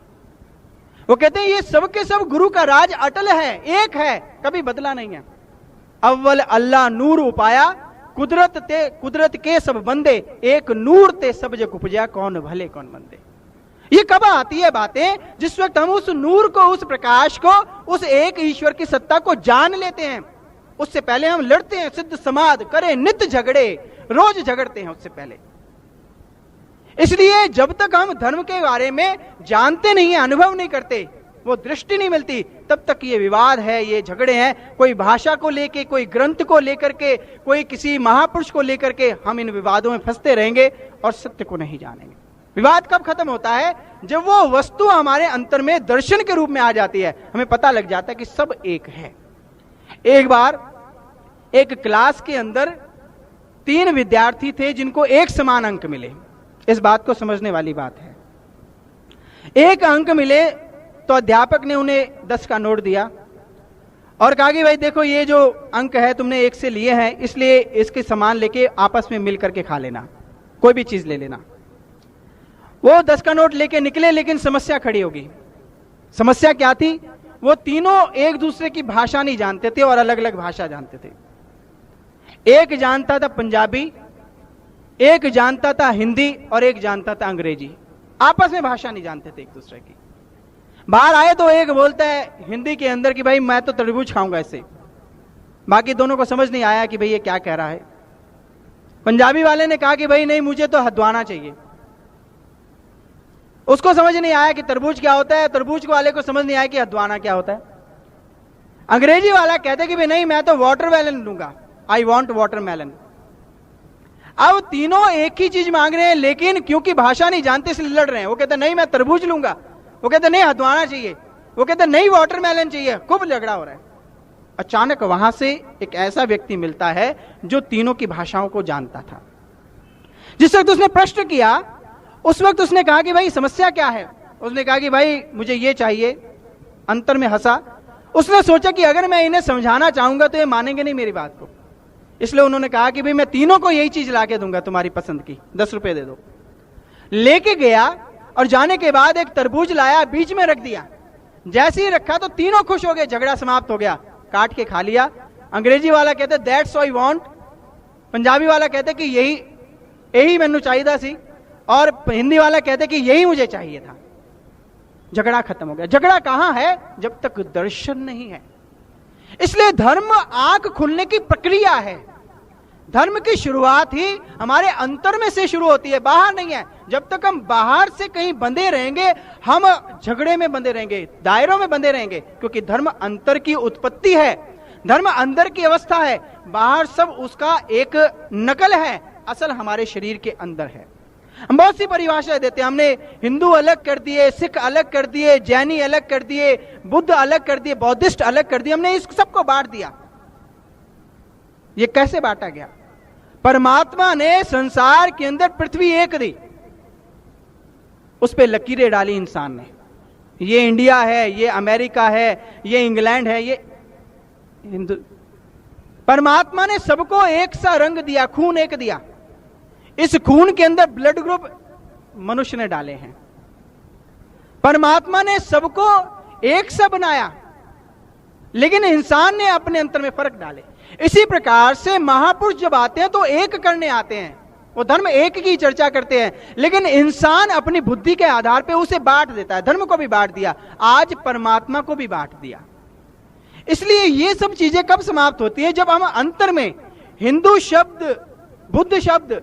वो कहते हैं ये सब के सब गुरु का राज अटल है, एक है, कभी बदला नहीं है। अव्वल अल्लाह नूर उपाया, कुदरत के सब बंदे, एक नूर ते सब जग उपजा, कौन भले कौन मंदे। ये कब आती है बातें? जिस वक्त हम उस नूर को, उस प्रकाश को, उस एक ईश्वर की सत्ता को जान लेते हैं। उससे पहले हम लड़ते हैं, सिद्ध समाध करें, नित्य झगड़े, रोज झगड़ते हैं उससे पहले। इसलिए जब तक हम धर्म के बारे में जानते नहीं है, अनुभव नहीं करते, वो दृष्टि नहीं मिलती, तब तक ये विवाद है, ये झगड़े हैं। कोई भाषा को लेके, कोई ग्रंथ को लेकर के, कोई किसी महापुरुष को लेकर के हम इन विवादों में फंसते रहेंगे और सत्य को नहीं जानेंगे। विवाद कब खत्म होता है? जब वो वस्तु हमारे अंतर में दर्शन के रूप में आ जाती है, हमें पता लग जाता है कि सब एक है। एक बार एक क्लास के अंदर 3 विद्यार्थी थे जिनको एक समान अंक मिले। इस बात को समझने वाली बात है। एक अंक मिले तो अध्यापक ने उन्हें 10 का नोट दिया और कहा कि भाई देखो, ये जो अंक है तुमने 1 से लिए हैं, इसलिए इसके समान लेके आपस में मिल करके खा लेना, कोई भी चीज ले लेना। वो 10 का नोट लेके निकले, लेकिन समस्या खड़ी होगी। समस्या क्या थी? वो तीनों एक दूसरे की भाषा नहीं जानते थे और अलग अलग भाषा जानते थे। एक जानता था पंजाबी, एक जानता था हिंदी और एक जानता था अंग्रेजी। आपस में भाषा नहीं जानते थे एक दूसरे की। बाहर आए तो एक बोलता है हिंदी के अंदर कि भाई मैं तो तरबूज खाऊंगा इससे, बाकी दोनों को समझ नहीं आया कि भाई ये क्या कह रहा है। पंजाबी वाले ने कहा कि भाई नहीं, मुझे तो हदवाना चाहिए। उसको समझ नहीं आया कि तरबूज क्या होता है, तरबूज वाले को समझ नहीं आया कि हदवाना क्या होता है। अंग्रेजी वाला कहते कि भाई नहीं मैं तो वाटरमेलन लूंगा, आई वॉन्ट वाटरमेलन। अब तीनों एक ही चीज मांग रहे हैं, लेकिन क्योंकि भाषा नहीं जानते इसलिए लड़ रहे हैं। वो कहते नहीं मैं तरबूज लूंगा, वो कहते नहीं हदवाना चाहिए, वो कहते नहीं वाटरमेलन चाहिए, खूब झगड़ा हो रहा है। अचानक वहां से एक ऐसा व्यक्ति मिलता है जो तीनों की भाषाओं को जानता था। जिस वक्त उसने प्रश्न किया उस वक्त उसने कहा कि भाई समस्या क्या है। उसने कहा कि भाई मुझे ये चाहिए। अंतर में हंसा। उसने सोचा कि अगर मैं इन्हें समझाना चाहूंगा तो ये मानेंगे नहीं मेरी बात को, इसलिए उन्होंने कहा कि भाई मैं तीनों को यही चीज लाके दूंगा तुम्हारी पसंद की, 10 रुपए दे दो। लेके गया और जाने के बाद एक तरबूज लाया, बीच में रख दिया। जैसे ही रखा तो तीनों खुश हो गए, झगड़ा समाप्त हो गया, काट के खा लिया। अंग्रेजी वाला कहते दैट्स आई वांट, पंजाबी वाला कहते कि यही मैनू चाहिए सी, और हिंदी वाला कहते कि यही मुझे चाहिए था। झगड़ा खत्म हो गया। झगड़ा कहां है? जब तक दर्शन नहीं है। इसलिए धर्म आंख खुलने की प्रक्रिया है। धर्म की शुरुआत ही हमारे अंतर में से शुरू होती है, बाहर नहीं है। जब तक हम बाहर से कहीं बंधे रहेंगे हम झगड़े में बंधे रहेंगे, दायरों में बंधे रहेंगे, क्योंकि धर्म अंतर की उत्पत्ति है, धर्म अंदर की अवस्था है, बाहर सब उसका एक नकल है, असल हमारे शरीर के अंदर है। हम बहुत सी परिभाषाएं देते हैं, हमने हिंदू अलग कर दिए, सिख अलग कर दिए, जैनी अलग कर दिए, बुद्ध अलग कर दिए, बौद्धिस्ट अलग कर दिए, हमने इस सबको बांट दिया। ये कैसे बांटा गया? परमात्मा ने संसार के अंदर पृथ्वी एक दी, उस पे लकीरें डाली इंसान ने। ये इंडिया है, ये अमेरिका है, ये इंग्लैंड है, ये हिंदू। परमात्मा ने सबको एक सा रंग दिया, खून एक दिया। इस खून के अंदर ब्लड ग्रुप मनुष्य ने डाले हैं। परमात्मा ने सबको एक सा बनाया, लेकिन इंसान ने अपने अंतर में फर्क डाले। इसी प्रकार से महापुरुष जब आते हैं तो एक करने आते हैं, वो धर्म एक की चर्चा करते हैं, लेकिन इंसान अपनी बुद्धि के आधार पे उसे बांट देता है। धर्म को भी बांट दिया, आज परमात्मा को भी बांट दिया। इसलिए ये सब चीजें कब समाप्त होती है? जब हम अंतर में हिंदू शब्द, बुद्ध शब्द,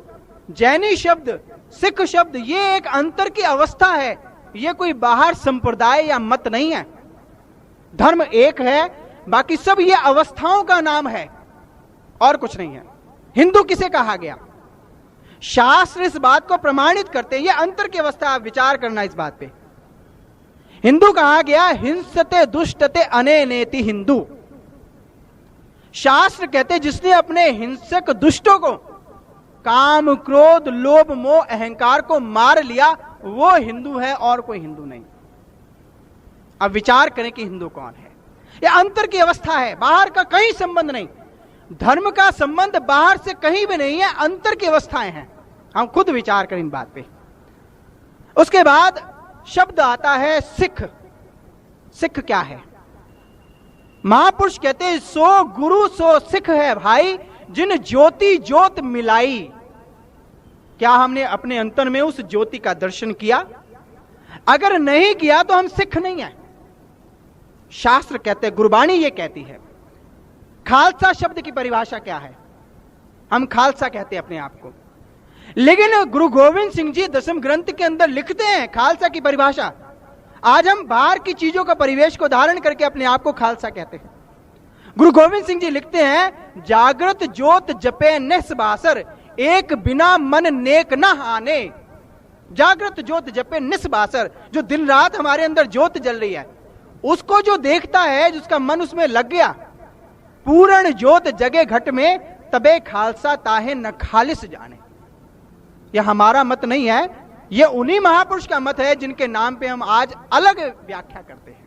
जैनी शब्द, सिख शब्द, ये एक अंतर की अवस्था है, ये कोई बाहर संप्रदाय या मत नहीं है। धर्म एक है, बाकी सब ये अवस्थाओं का नाम है और कुछ नहीं है। हिंदू किसे कहा गया? शास्त्र इस बात को प्रमाणित करते हैं, ये अंतर की अवस्था। आप विचार करना इस बात पे। हिंदू कहा गया हिंसते दुष्टते अनेनेति हिंदू। शास्त्र कहते जिसने अपने हिंसक दुष्टों को, काम, क्रोध, लोभ, मोह, अहंकार को मार लिया, वो हिंदू है और कोई हिंदू नहीं। अब विचार करें कि हिंदू कौन है। यह अंतर की अवस्था है, बाहर का कहीं संबंध नहीं। धर्म का संबंध बाहर से कहीं भी नहीं है, अंतर की अवस्थाएं हैं। हम खुद विचार करें इन बात पे। उसके बाद शब्द आता है सिख। सिख क्या है? महापुरुष कहते हैं सो गुरु सो सिख है भाई, जिन ज्योति ज्योत मिलाई। क्या हमने अपने अंतर में उस ज्योति का दर्शन किया? अगर नहीं किया तो हम सिख नहीं हैं। शास्त्र कहते हैं, गुरबाणी ये कहती है। खालसा शब्द की परिभाषा क्या है? हम खालसा कहते हैं अपने आप को, लेकिन गुरु गोविंद सिंह जी 10वें ग्रंथ के अंदर लिखते हैं खालसा की परिभाषा। आज हम बाहर की चीजों का परिवेश को धारण करके अपने आप को खालसा कहते हैं। गुरु गोविंद सिंह जी लिखते हैं, जागृत ज्योत जपे निस्बासर, एक बिना मन नेक न आने। जागृत ज्योत जपे निस्बासर, जो दिन रात हमारे अंदर ज्योत जल रही है, उसको जो देखता है, जिसका मन उसमें लग गया, पूर्ण ज्योत जगे घट में, तबे खालसा ताहे न खालिस जाने। यह हमारा मत नहीं है, यह उन्हीं महापुरुष का मत है जिनके नाम पे हम आज अलग व्याख्या करते हैं।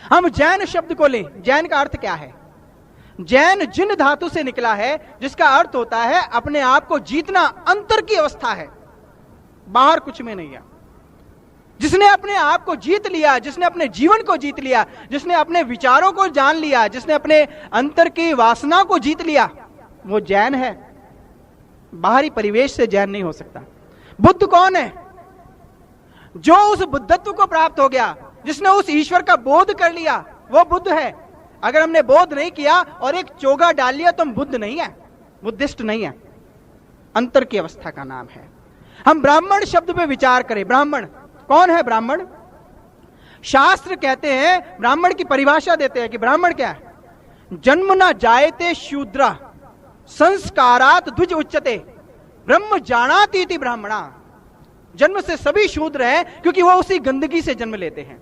हम जैन शब्द को लें, जैन का अर्थ क्या है? जैन जिन धातु से निकला है, जिसका अर्थ होता है अपने आप को जीतना। अंतर की अवस्था है, बाहर कुछ में नहीं है। जिसने अपने आप को जीत लिया, जिसने अपने जीवन को जीत लिया, जिसने अपने विचारों को जान लिया, जिसने अपने अंतर की वासना को जीत लिया, वो जैन है। बाहरी परिवेश से जैन नहीं हो सकता। बुद्ध कौन है? जो उस बुद्धत्व को प्राप्त हो गया, जिसने उस ईश्वर का बोध कर लिया, वो बुद्ध है। अगर हमने बोध नहीं किया और एक चोगा डाल लिया तो हम बुद्ध नहीं है, बुद्धिस्ट नहीं है। अंतर की अवस्था का नाम है। हम ब्राह्मण शब्द पे विचार करें। ब्राह्मण कौन है ब्राह्मण? शास्त्र कहते हैं, ब्राह्मण की परिभाषा देते हैं कि ब्राह्मण क्या है? जन्म न जायते शूद्रा संस्कारात द्विज उच्यते ब्रह्म जानाति इति ब्राह्मणा। जन्म से सभी शूद्र हैं क्योंकि वो उसी गंदगी से जन्म लेते हैं।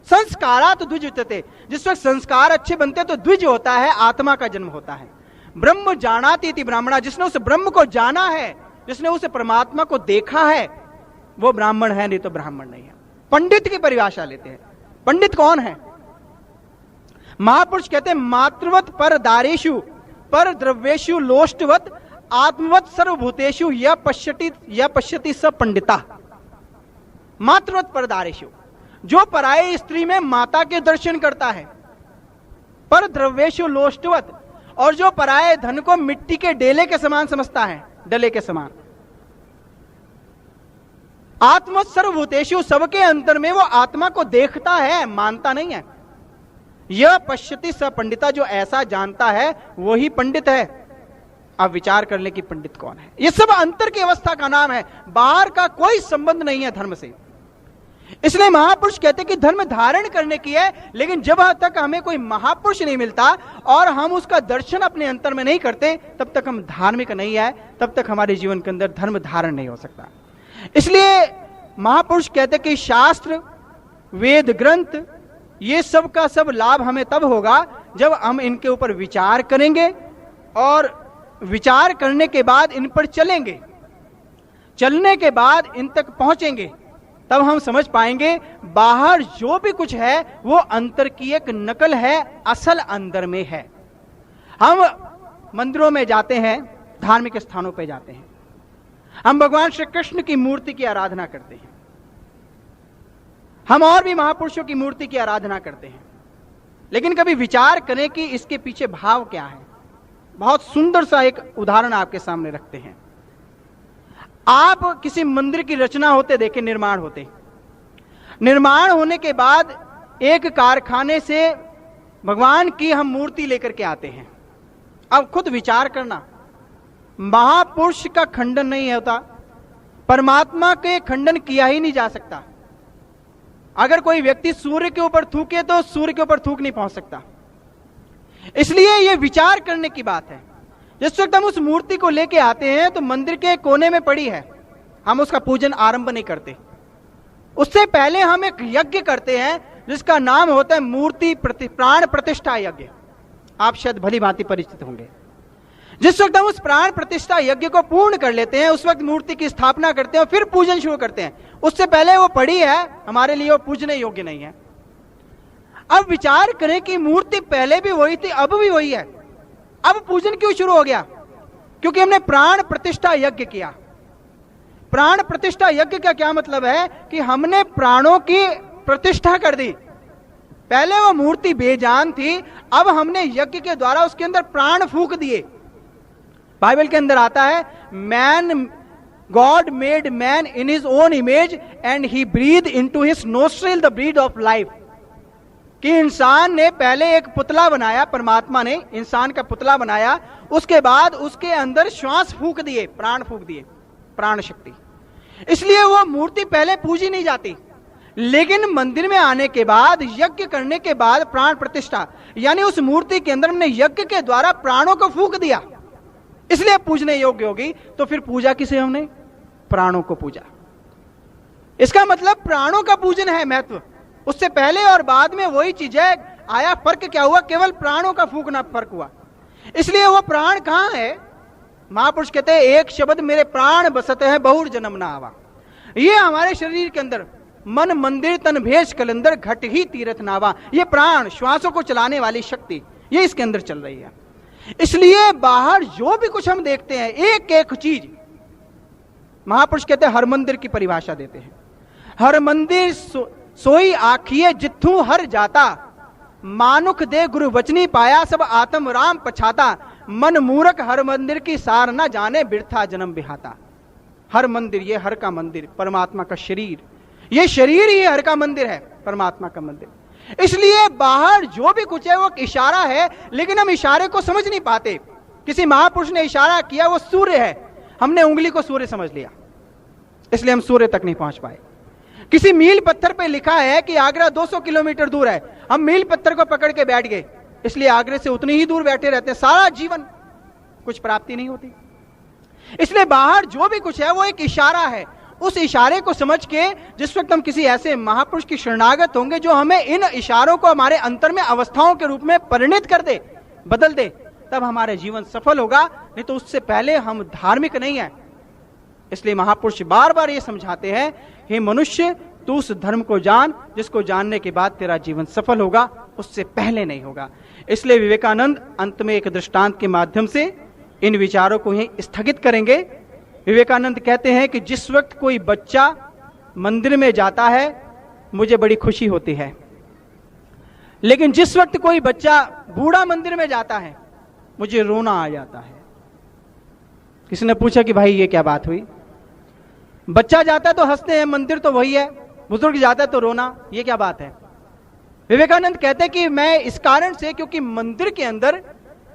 संस्कारात द्विज उच्यते, जिस वक्त संस्कार अच्छे बनते हैं तो द्विज होता है, आत्मा का जन्म होता है। ब्रह्म जानाति इति ब्राह्मणा, जिसने उस ब्रह्म को जाना है, जिसने उस परमात्मा को देखा है, वो ब्राह्मण है, नहीं तो ब्राह्मण नहीं है। पंडित की परिभाषा लेते हैं। पंडित कौन है? महापुरुष कहते हैं मातृवत पर दारेशु पर द्रव्येशु लोष्टवत आत्मवत सर्वभूतेषु यह पश्यति स पंडिता। मातृवत पर दारेशु, जो पराये स्त्री में माता के दर्शन करता है। पर द्रव्येशु लोष्टवत, और जो पराये धन को मिट्टी के डेले के समान समझता है, डले के समान। आत्म सर्वभूतेषु, सबके अंतर में वो आत्मा को देखता है, मानता नहीं है। यह पश्यति स पंडिता, जो ऐसा जानता है वही पंडित है। अब विचार कर ले कि पंडित कौन है। यह सब अंतर की अवस्था का नाम है, बाहर का कोई संबंध नहीं है धर्म से। इसलिए महापुरुष कहते कि धर्म धारण करने की है, लेकिन जब तक हमें कोई महापुरुष नहीं मिलता और हम उसका दर्शन अपने अंतर में नहीं करते, तब तक हम धार्मिक नहीं है, तब तक हमारे जीवन के अंदर धर्म धारण नहीं हो सकता। इसलिए महापुरुष कहते कि शास्त्र, वेद ग्रंथ, ये सब का सब लाभ हमें तब होगा जब हम इनके ऊपर विचार करेंगे और विचार करने के बाद इन पर चलेंगे, चलने के बाद इन तक पहुंचेंगे, तब हम समझ पाएंगे बाहर जो भी कुछ है वो अंतर की एक नकल है, असल अंदर में है। हम मंदिरों में जाते हैं, धार्मिक स्थानों पे जाते हैं, हम भगवान श्री कृष्ण की मूर्ति की आराधना करते हैं, हम और भी महापुरुषों की मूर्ति की आराधना करते हैं, लेकिन कभी विचार करें कि इसके पीछे भाव क्या है। बहुत सुंदर सा एक उदाहरण आपके सामने रखते हैं। आप किसी मंदिर की रचना होते देखें, निर्माण होते, निर्माण होने के बाद एक कारखाने से भगवान की हम मूर्ति लेकर के आते हैं। अब खुद विचार करना, महापुरुष का खंडन नहीं होता, परमात्मा के खंडन किया ही नहीं जा सकता। अगर कोई व्यक्ति सूर्य के ऊपर थूके तो सूर्य के ऊपर थूक नहीं पहुंच सकता। इसलिए यह विचार करने की बात है। जिस वक्त हम उस मूर्ति को लेके आते हैं तो मंदिर के कोने में पड़ी है, हम उसका पूजन आरंभ नहीं करते। उससे पहले हम एक यज्ञ करते हैं जिसका नाम होता है मूर्ति प्राण प्रतिष्ठा यज्ञ। आप शायद भली भांति परिचित होंगे। जिस वक्त हम उस प्राण प्रतिष्ठा यज्ञ को पूर्ण कर लेते हैं, उस वक्त मूर्ति की स्थापना करते हैं, फिर पूजन शुरू करते हैं। उससे पहले वो पड़ी है, हमारे लिए वो पूजने योग्य नहीं है। अब विचार करें कि मूर्ति पहले भी वही थी, अब भी वही है, अब पूजन क्यों शुरू हो गया? क्योंकि हमने प्राण प्रतिष्ठा यज्ञ किया। प्राण प्रतिष्ठा यज्ञ का क्या मतलब है कि हमने प्राणों की प्रतिष्ठा कर दी। पहले वो मूर्ति बेजान थी, अब हमने यज्ञ के द्वारा उसके अंदर प्राण फूंक दिए। बाइबल के अंदर आता है, man God made man in his own image and he breath into his nostril the breath of life. कि इंसान ने पहले एक पुतला बनाया, परमात्मा ने इंसान का पुतला बनाया, उसके बाद उसके अंदर श्वास फूंक दिए, प्राण फूंक दिए, प्राण शक्ति। इसलिए वो मूर्ति पहले पूजी नहीं जाती, लेकिन मंदिर में आने के बाद, यज्ञ करने के बाद प्राण प्रतिष्ठा, यानी उस मूर्ति के अंदर हमने यज्ञ के द्वारा प्राणों को फूंक दिया, इसलिए पूजने योग्य होगी। तो फिर पूजा किसे हमने? प्राणों को पूजा। इसका मतलब प्राणों का पूजन है महत्व। उससे पहले और बाद में वही चीज है, आया फर्क क्या हुआ? केवल प्राणों का फूंकना फर्क हुआ। इसलिए वो प्राण कहां है? महापुरुष कहते हैं, एक शब्द मेरे प्राण बसते हैं बहुर जन्म ना आवा। ये हमारे शरीर के अंदर मन मंदिर तन भेष कलंदर घट ही तीर्थ नावा, ये प्राण, श्वासों को चलाने वाली शक्ति, ये इसके अंदर चल रही है। इसलिए बाहर जो भी कुछ हम देखते हैं, एक एक चीज, महापुरुष कहते हैं हर मंदिर की परिभाषा देते हैं। हर मंदिर सोई आखिए जिथू हर जाता, मानुख दे गुरु वचनी पाया सब आत्म राम पछाता, मन मूरख हर मंदिर की सार ना जाने बिरथा जन्म बिहाता। हर मंदिर, ये हर का मंदिर, परमात्मा का शरीर, ये शरीर ही हर का मंदिर है, परमात्मा का मंदिर। इसलिए बाहर जो भी कुछ है वो इशारा है, लेकिन हम इशारे को समझ नहीं पाते। किसी महापुरुष ने इशारा किया, वो सूर्य है, हमने उंगली को सूर्य समझ लिया, इसलिए हम सूर्य तक नहीं पहुंच पाए। किसी मील पत्थर पे लिखा है कि आगरा 200 किलोमीटर दूर है, हम मील पत्थर को पकड़ के बैठ गए, इसलिए आगरे से उतनी ही दूर बैठे रहते हैं, सारा जीवन कुछ प्राप्ति नहीं होती। इसलिए बाहर जो भी कुछ है वो एक इशारा है। उस इशारे को समझ के जिस वक्त हम किसी ऐसे महापुरुष की शरणागत होंगे जो हमें इन इशारों को हमारे अंतर में अवस्थाओं के रूप में परिणित कर दे, बदल दे, तब हमारा जीवन सफल होगा। नहीं तो उससे पहले हम धार्मिक नहीं है। इसलिए महापुरुष बार बार ये समझाते हैं, हे मनुष्य, तू उस धर्म को जान जिसको जानने के बाद तेरा जीवन सफल होगा, उससे पहले नहीं होगा। इसलिए विवेकानंद अंत में एक दृष्टांत के माध्यम से इन विचारों को यहीं स्थगित करेंगे। विवेकानंद कहते हैं कि जिस वक्त कोई बच्चा मंदिर में जाता है मुझे बड़ी खुशी होती है, लेकिन जिस वक्त कोई बच्चा बूढ़ा मंदिर में जाता है मुझे रोना आ जाता है। किसी ने पूछा कि भाई ये क्या बात हुई? बच्चा जाता है तो हंसते हैं, मंदिर तो वही है, बुजुर्ग जाता है तो रोना, ये क्या बात है? विवेकानंद कहते हैं कि मैं इस कारण से, क्योंकि मंदिर के अंदर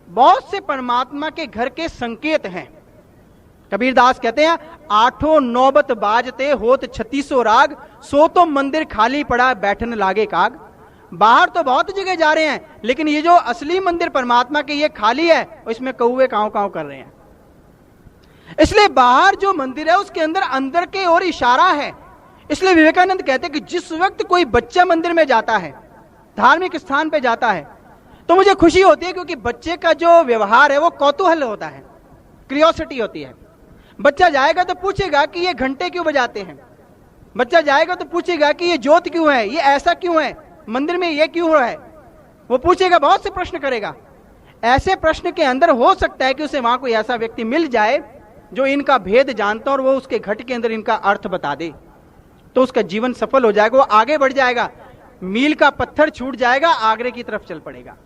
बहुत से परमात्मा के घर के संकेत हैं। कबीरदास कहते हैं, आठों नौबत बाजते होत 3600 राग, सो तो मंदिर खाली पड़ा बैठन लागे काग। बाहर तो बहुत जगह जा रहे हैं, लेकिन ये जो असली मंदिर परमात्मा के ये खाली है, इसमें कौवे कांव कांव कर रहे हैं। इसलिए बाहर जो मंदिर है उसके अंदर के ओर इशारा है। इसलिए विवेकानंद कहते हैं कि जिस वक्त कोई बच्चा मंदिर में जाता है, धार्मिक स्थान पे जाता है, तो मुझे खुशी होती है, क्योंकि बच्चे का जो व्यवहार है वो कौतूहल होता है, क्यूरियोसिटी होती है। बच्चा जाएगा तो पूछेगा कि ये घंटे क्यों बजाते हैं, बच्चा जाएगा तो पूछेगा कि ये ज्योत क्यों है, ये ऐसा क्यों है, मंदिर में ये क्यों हो रहा है, वो पूछेगा, बहुत से प्रश्न करेगा। ऐसे प्रश्न के अंदर हो सकता है कि उसे वहां कोई ऐसा व्यक्ति मिल जाए जो इनका भेद जानता और वो उसके घट के अंदर इनका अर्थ बता दे, तो उसका जीवन सफल हो जाएगा, वो आगे बढ़ जाएगा, मील का पत्थर छूट जाएगा, आगरे की तरफ चल पड़ेगा।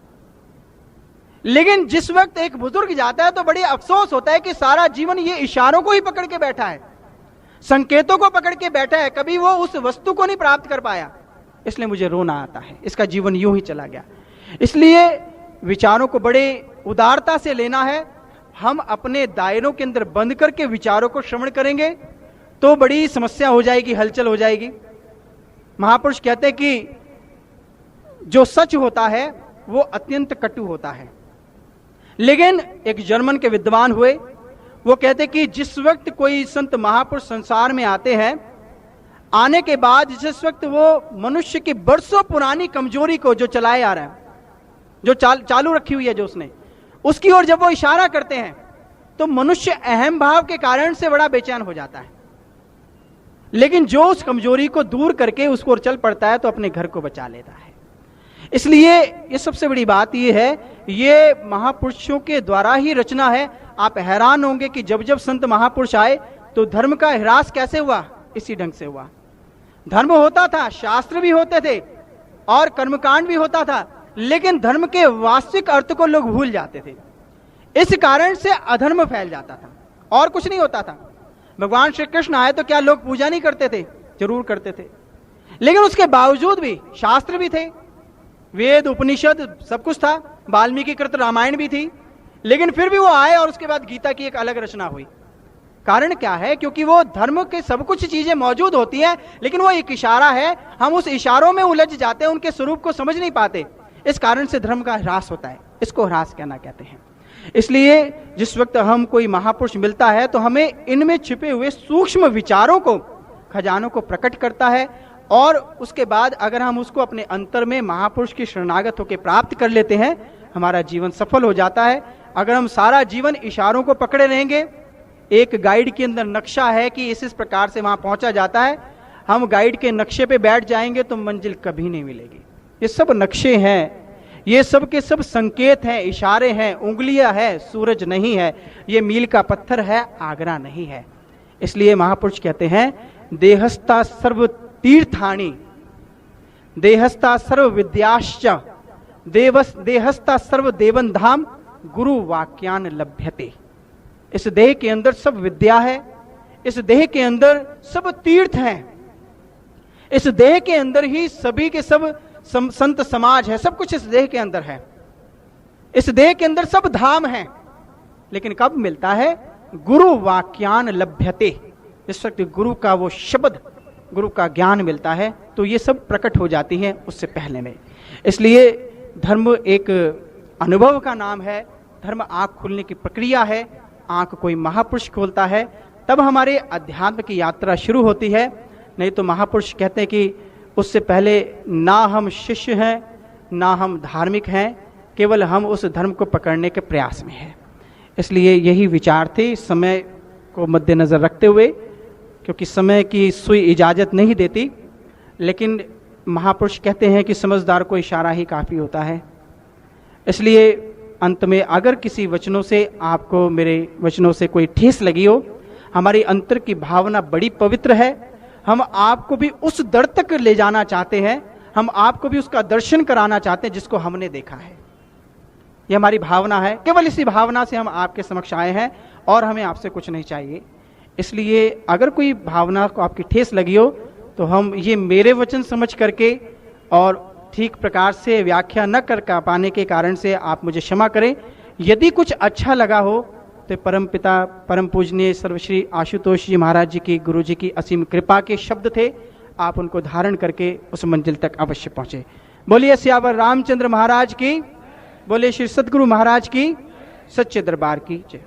लेकिन जिस वक्त एक बुजुर्ग जाता है तो बड़ी अफसोस होता है कि सारा जीवन ये इशारों को ही पकड़ के बैठा है, संकेतों को पकड़ के बैठा है, कभी वो उस वस्तु को नहीं प्राप्त कर पाया, इसलिए मुझे रोना आता है, इसका जीवन यूं ही चला गया। इसलिए विचारों को बड़े उदारता से लेना है। हम अपने दायरों के अंदर बंद करके विचारों को श्रवण करेंगे तो बड़ी समस्या हो जाएगी, हलचल हो जाएगी। महापुरुष कहते हैं कि जो सच होता है वो अत्यंत कटु होता है। लेकिन एक जर्मन के विद्वान हुए, वो कहते कि जिस वक्त कोई संत महापुरुष संसार में आते हैं, आने के बाद जिस वक्त वो मनुष्य की बरसों पुरानी कमजोरी को जो चलाए आ रहा है, जो चालू रखी हुई है जो उसने, उसकी ओर जब वो इशारा करते हैं तो मनुष्य अहम भाव के कारण से बड़ा बेचैन हो जाता है। लेकिन जो उस कमजोरी को दूर करके उसको ओर चल पड़ता है तो अपने घर को बचा लेता है। इसलिए ये सबसे बड़ी बात ये है, ये महापुरुषों के द्वारा ही रचना है। आप हैरान होंगे कि जब जब संत महापुरुष आए तो धर्म का ह्रास कैसे हुआ? इसी ढंग से हुआ। धर्म होता था, शास्त्र भी होते थे और कर्मकांड भी होता था, लेकिन धर्म के वास्तविक अर्थ को लोग भूल जाते थे। इस कारण से अधर्म फैल जाता था और कुछ नहीं होता था। भगवान श्री कृष्ण आए तो क्या लोग पूजा नहीं करते थे? जरूर करते थे, लेकिन उसके बावजूद भी शास्त्र भी थे, वेद उपनिषद सब कुछ था, वाल्मीकि कृत रामायण भी थी, लेकिन फिर भी वो आए और उसके बाद गीता की एक अलग रचना हुई। कारण क्या है? क्योंकि वो धर्म के सब कुछ चीजें मौजूद होती हैं, लेकिन वो एक इशारा है, हम उस इशारों में उलझ जाते हैं, उनके स्वरूप को समझ नहीं पाते। इस कारण से धर्म का ह्रास होता है, इसको ह्रास कहना कहते हैं। इसलिए जिस वक्त हम कोई महापुरुष मिलता है तो हमें इनमें छिपे हुए सूक्ष्म विचारों को, खजानों को प्रकट करता है, और उसके बाद अगर हम उसको अपने अंतर में महापुरुष की शरणागत होकर प्राप्त कर लेते हैं, हमारा जीवन सफल हो जाता है। अगर हम सारा जीवन इशारों को पकड़े रहेंगे, एक गाइड के अंदर नक्शा है कि इस प्रकार से वहां पहुंचा जाता है, हम गाइड के नक्शे पे बैठ जाएंगे तो मंजिल कभी नहीं मिलेगी। ये सब नक्शे हैं, ये सब के सब संकेत हैं, इशारे हैं, उंगलियां है, सूरज नहीं है, ये मील का पत्थर है, आगरा नहीं है। इसलिए महापुरुष कहते हैं, देहस्था सर्व तीर्थानि देहस्था सर्व विद्याश्च देहस्था सर्व देवन धाम गुरु वाक्यान लभ्यते। इस देह के अंदर सब विद्या है, इस देह के अंदर सब तीर्थ हैं, इस देह के अंदर ही सभी के सब संत समाज है, सब कुछ इस देह के अंदर है, इस देह के अंदर सब धाम है। लेकिन कब मिलता है? गुरु वाक्यान लभ्यते। इस वक्त गुरु का वो शब्द, गुरु का ज्ञान मिलता है, तो ये सब प्रकट हो जाती हैं उससे पहले में। इसलिए धर्म एक अनुभव का नाम है, धर्म आंख खुलने की प्रक्रिया है। आंख कोई महापुरुष खोलता है तब हमारे अध्यात्म की यात्रा शुरू होती है। नहीं तो महापुरुष कहते हैं कि उससे पहले ना हम शिष्य हैं ना हम धार्मिक हैं, केवल हम उस धर्म को पकड़ने के प्रयास में हैं। इसलिए यही विचार थे, समय को मद्देनजर रखते हुए, क्योंकि समय की सुई इजाजत नहीं देती, लेकिन महापुरुष कहते हैं कि समझदार को इशारा ही काफ़ी होता है। इसलिए अंत में अगर किसी वचनों से आपको मेरे वचनों से कोई ठेस लगी हो, हमारी अंतर की भावना बड़ी पवित्र है, हम आपको भी उस दर तक ले जाना चाहते हैं, हम आपको भी उसका दर्शन कराना चाहते हैं जिसको हमने देखा है। ये हमारी भावना है, केवल इसी भावना से हम आपके समक्ष आए हैं और हमें आपसे कुछ नहीं चाहिए। इसलिए अगर कोई भावना को आपकी ठेस लगी हो तो हम ये मेरे वचन समझ करके और ठीक प्रकार से व्याख्या न कर पाने के कारण से आप मुझे क्षमा करें। यदि कुछ अच्छा लगा हो तो परम पिता परम पूजनीय सर्वश्री आशुतोष जी महाराज जी की, गुरु जी की असीम कृपा के शब्द थे, आप उनको धारण करके उस मंजिल तक अवश्य पहुंचे। बोलिए सियावर रामचंद्र महाराज की, बोलिए श्री सद्गुरु महाराज की, सच्चे दरबार की जय।